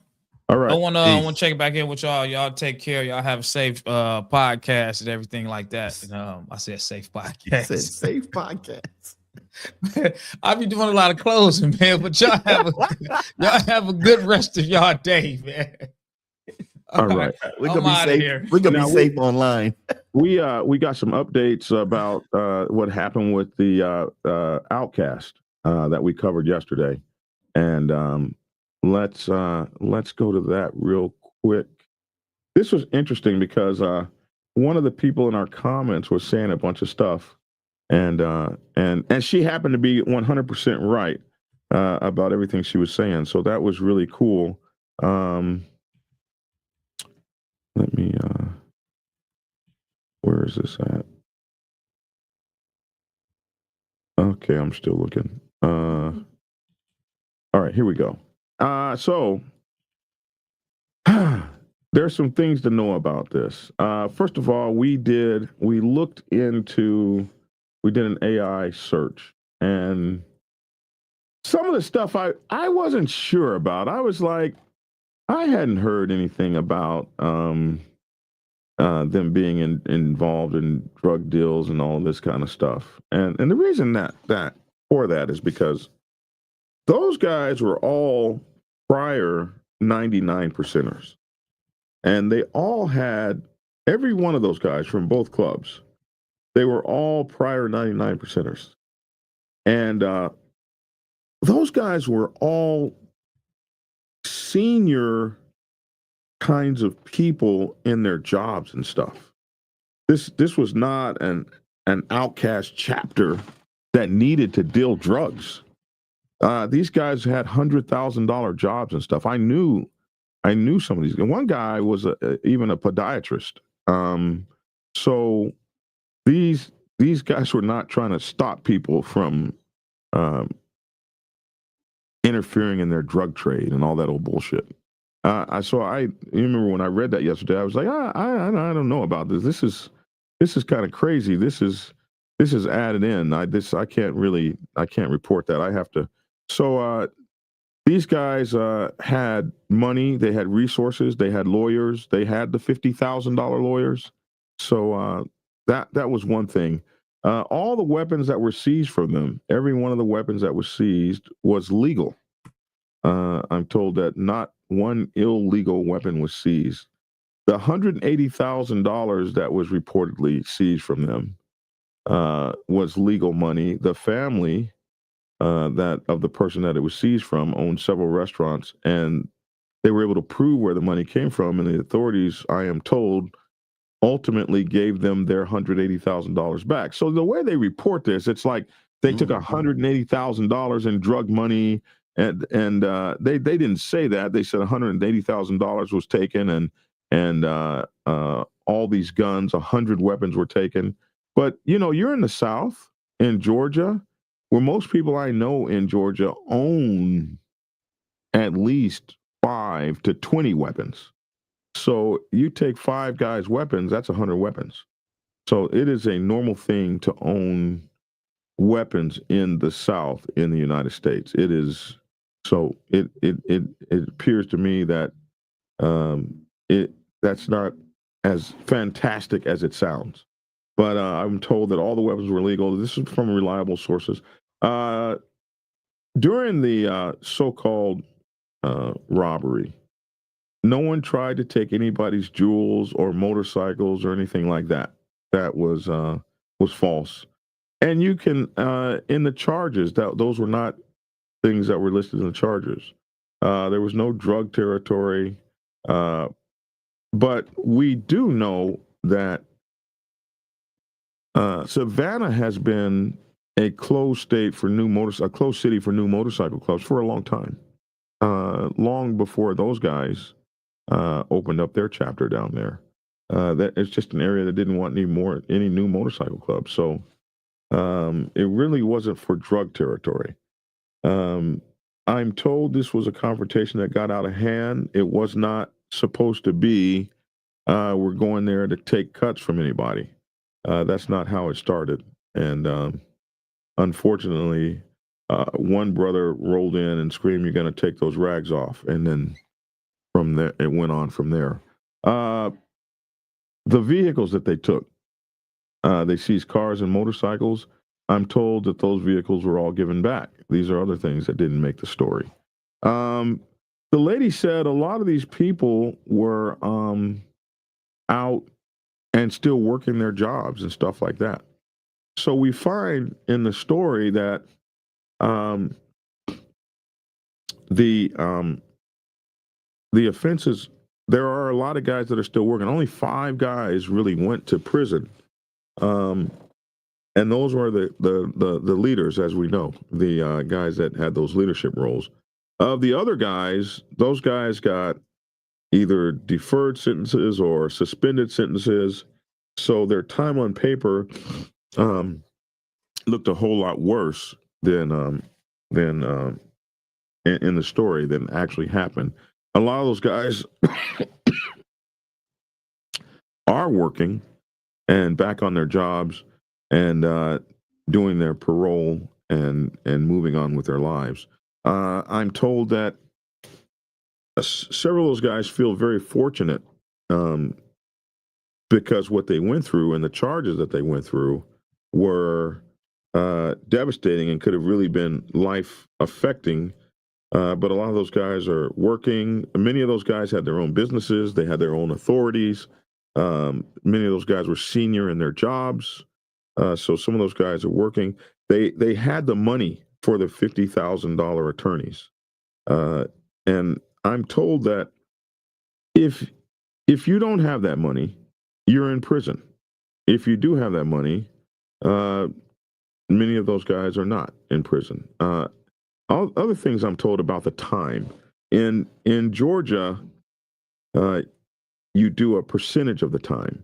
All right. I want to check back in with y'all. Y'all take care. Y'all have a safe podcast and everything like that. I said safe podcast. Safe podcast. I be doing a lot of closing, man. But y'all have a good rest of y'all day, man. All right. We're gonna be safe. Here. We're gonna be safe online. We got some updates about what happened with the Outcast that we covered yesterday, and let's go to that real quick. This was interesting because one of the people in our comments was saying a bunch of stuff, and she happened to be 100% right about everything she was saying. So that was really cool. Let me, where is this at? Okay, I'm still looking. All right, here we go. So there's some things to know about this. First of all, we did an AI search, and some of the stuff I wasn't sure about. I was like, I hadn't heard anything about them being involved in drug deals and all this kind of stuff. And the reason that for that is because those guys were all prior 99 percenters. And they all had, every one of those guys from both clubs, they were all prior 99 percenters. And those guys were all senior kinds of people in their jobs and stuff. This was not an outcast chapter that needed to deal drugs. These guys had $100,000 jobs and stuff. I knew some of these. One guy was even a podiatrist. So these guys were not trying to stop people from interfering in their drug trade and all that old bullshit. You remember when I read that yesterday, I was like, I don't know about this. This is kind of crazy. This is added in. I can't report that. I have to. So these guys had money, they had resources, they had lawyers, they had the $50,000 lawyers. So that was one thing. All the weapons that were seized from them, every one of the weapons that was seized was legal. I'm told that not one illegal weapon was seized. The $180,000 that was reportedly seized from them was legal money. The family that of the person that it was seized from owned several restaurants, and they were able to prove where the money came from. And the authorities, I am told, ultimately gave them their $180,000 back. So the way they report this, it's like they took $180,000 in drug money, and they didn't say that. They said $180,000 was taken, and all these guns, 100 weapons were taken. But you're in the South, in Georgia, where most people I know in Georgia own at least 5 to 20 weapons. So you take 5 guys' weapons, that's 100 weapons. So it is a normal thing to own weapons in the South in the United States. It is. So it appears to me that that's not as fantastic as it sounds. But I'm told that all the weapons were legal. This is from reliable sources. During the so-called robbery, no one tried to take anybody's jewels or motorcycles or anything like that. That was false. And you can in the charges, those were not things that were listed in the charges. There was no drug territory, but we do know that Savannah has been a closed state for a closed city for new motorcycle clubs for a long time, long before those guys opened up their chapter down there. That it's just an area that didn't want any new motorcycle clubs. So it really wasn't for drug territory. I'm told this was a confrontation that got out of hand. It was not supposed to be, we're going there to take cuts from anybody. That's not how it started. And unfortunately, one brother rolled in and screamed, "You're going to take those rags off." And then from there, it went on from there. The vehicles that they took, they seized cars and motorcycles. I'm told that those vehicles were all given back. These are other things that didn't make the story. The lady said a lot of these people were out and still working their jobs and stuff like that. So we find in the story that the offenses, there are a lot of guys that are still working. Only 5 guys really went to prison. And those were the leaders, as we know, the guys that had those leadership roles. Of the other guys, those guys got either deferred sentences or suspended sentences. So their time on paper looked a whole lot worse than in the story than actually happened. A lot of those guys are working and back on their jobs and doing their parole and moving on with their lives. I'm told that several of those guys feel very fortunate because what they went through and the charges that they went through were devastating and could have really been life affecting. But a lot of those guys are working. Many of those guys had their own businesses. They had their own authorities. Many of those guys were senior in their jobs. So some of those guys are working. They had the money for the $50,000 attorneys. And I'm told that if you don't have that money, you're in prison. If you do have that money, many of those guys are not in prison. All other things I'm told about the time in Georgia, you do a percentage of the time.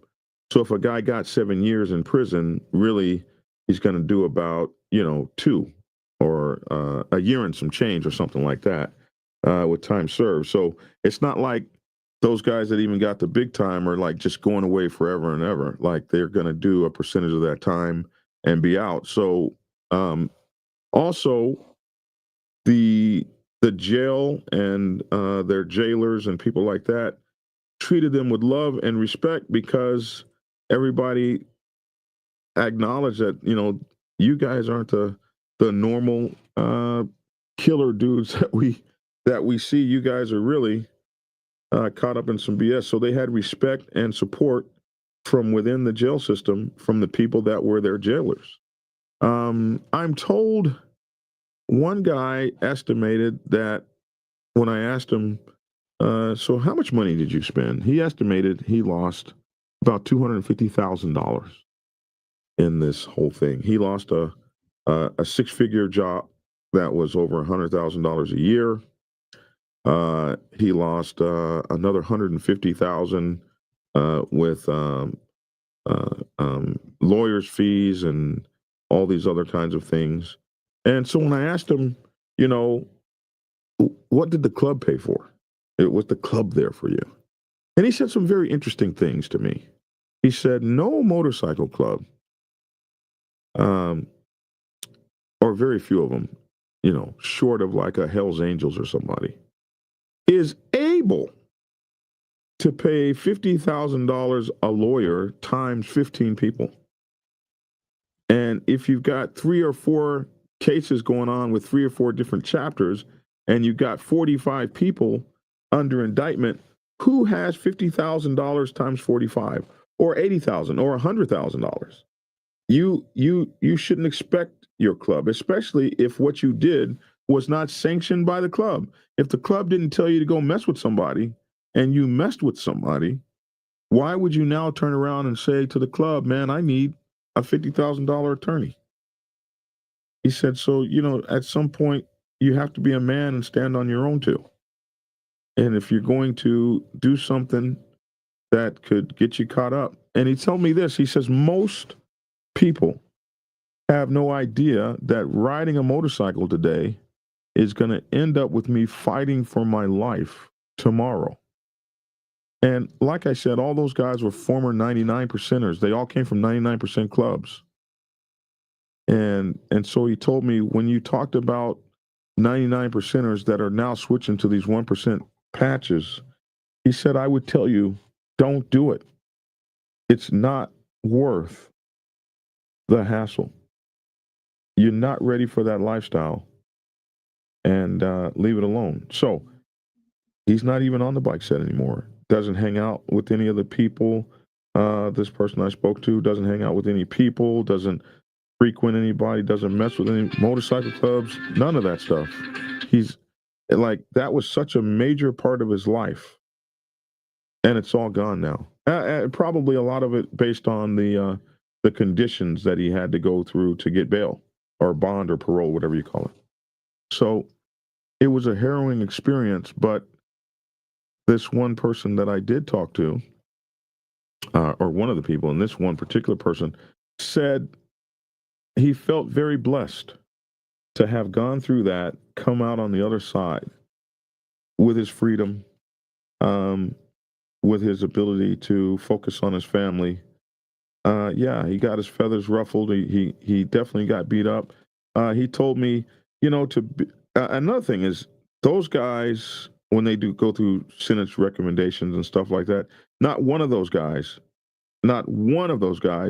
So if a guy got 7 years in prison, really he's going to do about 2 or a year and some change or something like that with time served. So it's not like those guys that even got the big time are like just going away forever and ever. Like they're going to do a percentage of that time and be out. So also the jail and their jailers and people like that treated them with love and respect because everybody acknowledged that you guys aren't the normal killer dudes that we see. You guys are really caught up in some BS. So they had respect and support from within the jail system from the people that were their jailers. I'm told one guy estimated that when I asked him, so how much money did you spend? He estimated he lost about $250,000 in this whole thing. He lost a six-figure job that was over $100,000 a year. He lost another $150,000 with lawyers' fees and all these other kinds of things. And so when I asked him, what did the club pay for? Was the club there for you? And he said some very interesting things to me. He said, no motorcycle club, or very few of them, short of like a Hell's Angels or somebody, is able to pay $50,000 a lawyer times 15 people. And if you've got 3 or 4 cases going on with 3 or 4 different chapters, and you've got 45 people under indictment, who has $50,000 times 45 or $80,000 or $100,000? You shouldn't expect your club, especially if what you did was not sanctioned by the club. If the club didn't tell you to go mess with somebody and you messed with somebody, why would you now turn around and say to the club, man, I need a $50,000 attorney? He said, so, at some point you have to be a man and stand on your own too. And if you're going to do something that could get you caught up, and he told me this, he says, most people have no idea that riding a motorcycle today is going to end up with me fighting for my life tomorrow. And like I said, all those guys were former 99%ers. They all came from 99% clubs. And so he told me, when you talked about 99%ers that are now switching to these 1% patches, he said, I would tell you, don't do it. It's not worth the hassle. You're not ready for that lifestyle, and leave it alone. So he's not even on the bike set anymore. Doesn't hang out with any of the people. This person I spoke to doesn't hang out with any people, doesn't frequent anybody, doesn't mess with any motorcycle clubs, none of that stuff. He's like, that was such a major part of his life, and it's all gone now. Probably a lot of it based on the conditions that he had to go through to get bail or bond or parole, whatever you call it. So it was a harrowing experience, but this one person that I did talk to, or one of the people, and this one particular person said he felt very blessed to have gone through that, come out on the other side with his freedom, with his ability to focus on his family. Yeah, he got his feathers ruffled. He definitely got beat up. He told me, another thing is, those guys when they do go through sentence recommendations and stuff like that, not one of those guys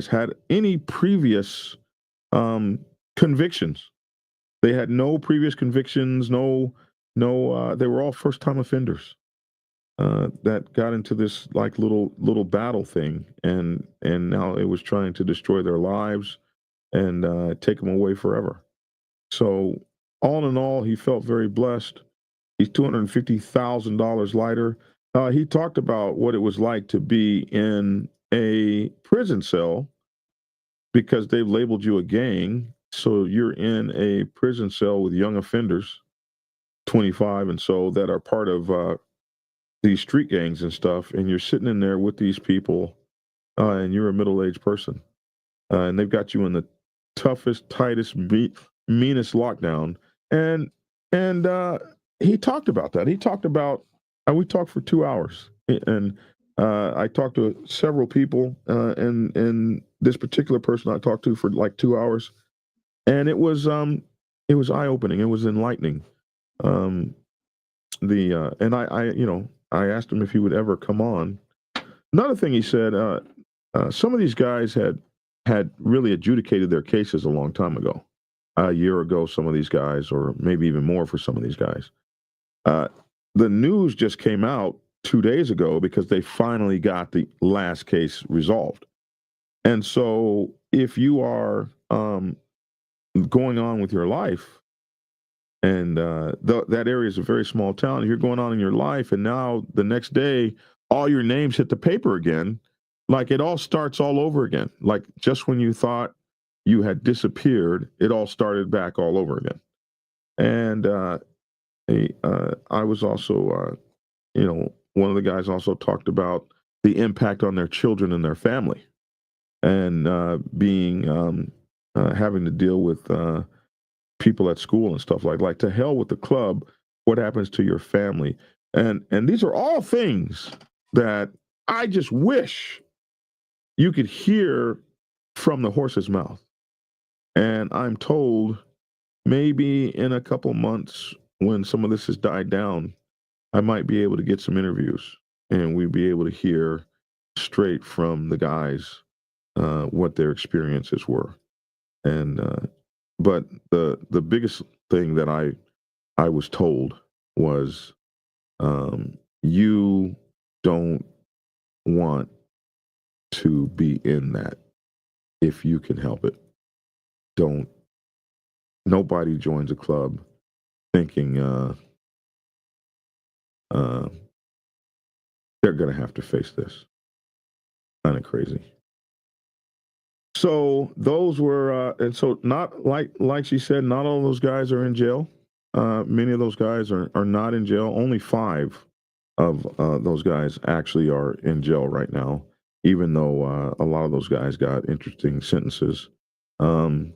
had any previous convictions. They had no previous convictions. No. They were all first-time offenders that got into this like little battle thing, and now it was trying to destroy their lives and take them away forever. So all in all, he felt very blessed. He's $250,000 lighter. He talked about what it was like to be in a prison cell because they've labeled you a gang. So you're in a prison cell with young offenders, 25 and so, that are part of these street gangs and stuff. And you're sitting in there with these people, and you're a middle-aged person. And they've got you in the toughest, tightest, meanest lockdown. And he talked about that. He talked about, we talked for 2 hours, and I talked to several people, and this particular person I talked to for like 2 hours, and it was eye-opening. It was enlightening. And I asked him if he would ever come on. Another thing he said, some of these guys had really adjudicated their cases a long time ago, a year ago, some of these guys, or maybe even more for some of these guys. The news just came out 2 days ago because they finally got the last case resolved. And so if you are going on with your life, and that area is a very small town, if you're going on in your life, and now the next day, all your names hit the paper again, like it all starts all over again. Like just when you thought you had disappeared, it all started back all over again. And I was also, one of the guys also talked about the impact on their children and their family, and having to deal with people at school and stuff like to hell with the club. What happens to your family? And these are all things that I just wish you could hear from the horse's mouth. And I'm told maybe in a couple months, when some of this has died down, I might be able to get some interviews, and we'd be able to hear straight from the guys what their experiences were. And but the biggest thing that I was told was, you don't want to be in that if you can help it. Don't. Nobody joins a club thinking they're going to have to face this. Kind of crazy. So those were, and so not like she said, not all those guys are in jail. Many of those guys are not in jail. Only 5 of those guys actually are in jail right now, even though a lot of those guys got interesting sentences. And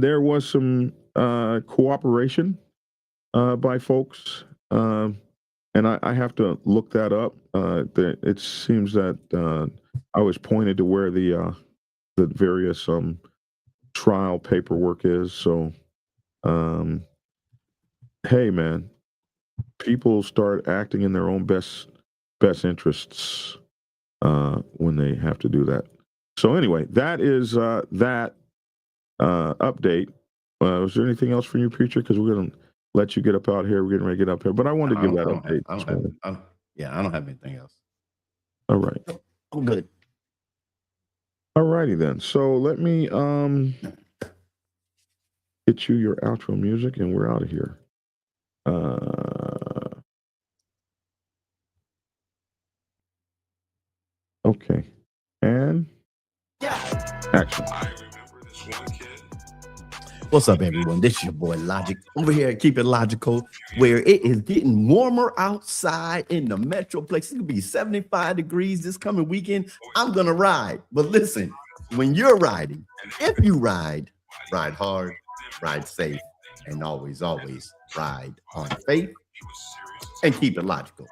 there was some cooperation by folks, and I have to look that up. It seems that I was pointed to where the various trial paperwork is. So, hey, man, people start acting in their own best interests when they have to do that. So anyway, that is that update. Was there anything else for you, Preacher? Because we're going to let you get up out here. We're getting ready to get up here. But I wanted to give that update. I don't have anything else. All right. I'm good. All righty then. So let me get you your outro music, and we're out of here. Okay. And action. What's up, everyone? This is your boy Logic over here at Keep It Logical, where it is getting warmer outside in the metroplex. It's gonna be 75 degrees this coming weekend. I'm gonna ride, but listen, when you're riding, if you ride hard, ride safe, and always ride on faith and keep it logical.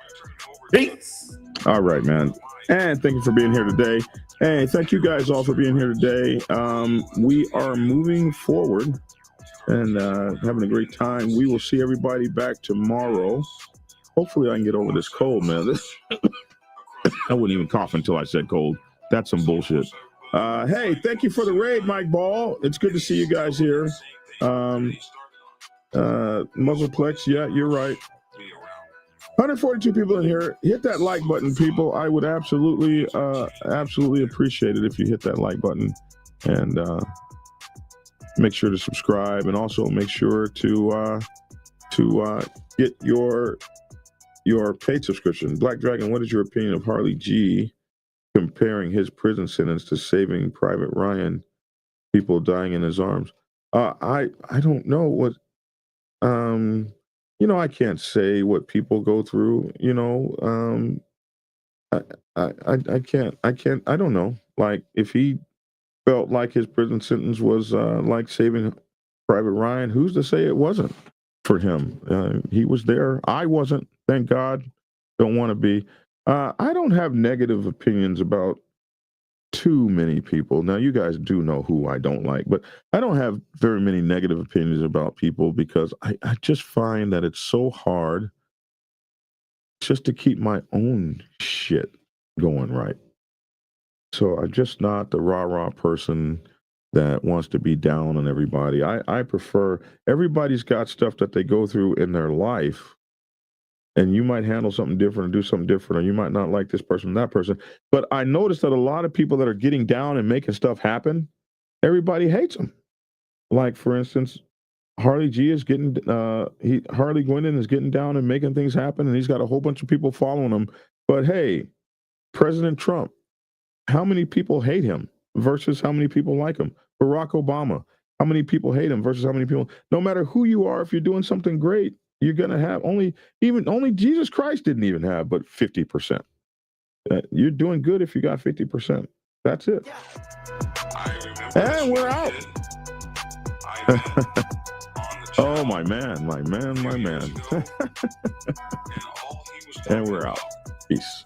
Peace. All right, man. And thank you for being here today. Hey, thank you guys all for being here today. We are moving forward and having a great time. We will see everybody back tomorrow. hopefully I can get over this cold, man. I wouldn't even cough until I said cold. That's some bullshit. Hey, thank you for the raid, Mike Ball. It's good to see you guys here. Muzzleplex, yeah, you're right. 142 people in here. Hit that like button, people. I would absolutely appreciate it if you hit that like button, and make sure to subscribe, and also make sure to get your paid subscription. Black Dragon, what is your opinion of Harley G comparing his prison sentence to Saving Private Ryan, people dying in his arms? I don't know what, I can't say what people go through, I can't, I don't know. Like, if he felt like his prison sentence was like Saving Private Ryan, who's to say it wasn't for him? He was there. I wasn't, thank God. Don't want to be. I don't have negative opinions about too many people. Now, you guys do know who I don't like, but I don't have very many negative opinions about people, because I just find that it's so hard just to keep my own shit going right. So I'm just not the rah-rah person that wants to be down on everybody. I prefer, everybody's got stuff that they go through in their life, and you might handle something different or do something different, or you might not like this person, that person. But I noticed that a lot of people that are getting down and making stuff happen, everybody hates them. Like, for instance, Harley G is getting, Harley Gwendon is getting down and making things happen, and he's got a whole bunch of people following him. But hey, President Trump, how many people hate him versus how many people like him? Barack Obama, how many people hate him versus how many people? No matter who you are, if you're doing something great, you're going to have only Jesus Christ didn't even have but 50%. You're doing good if you got 50%. That's it. And we're out. Oh, my man. And we're out. Peace.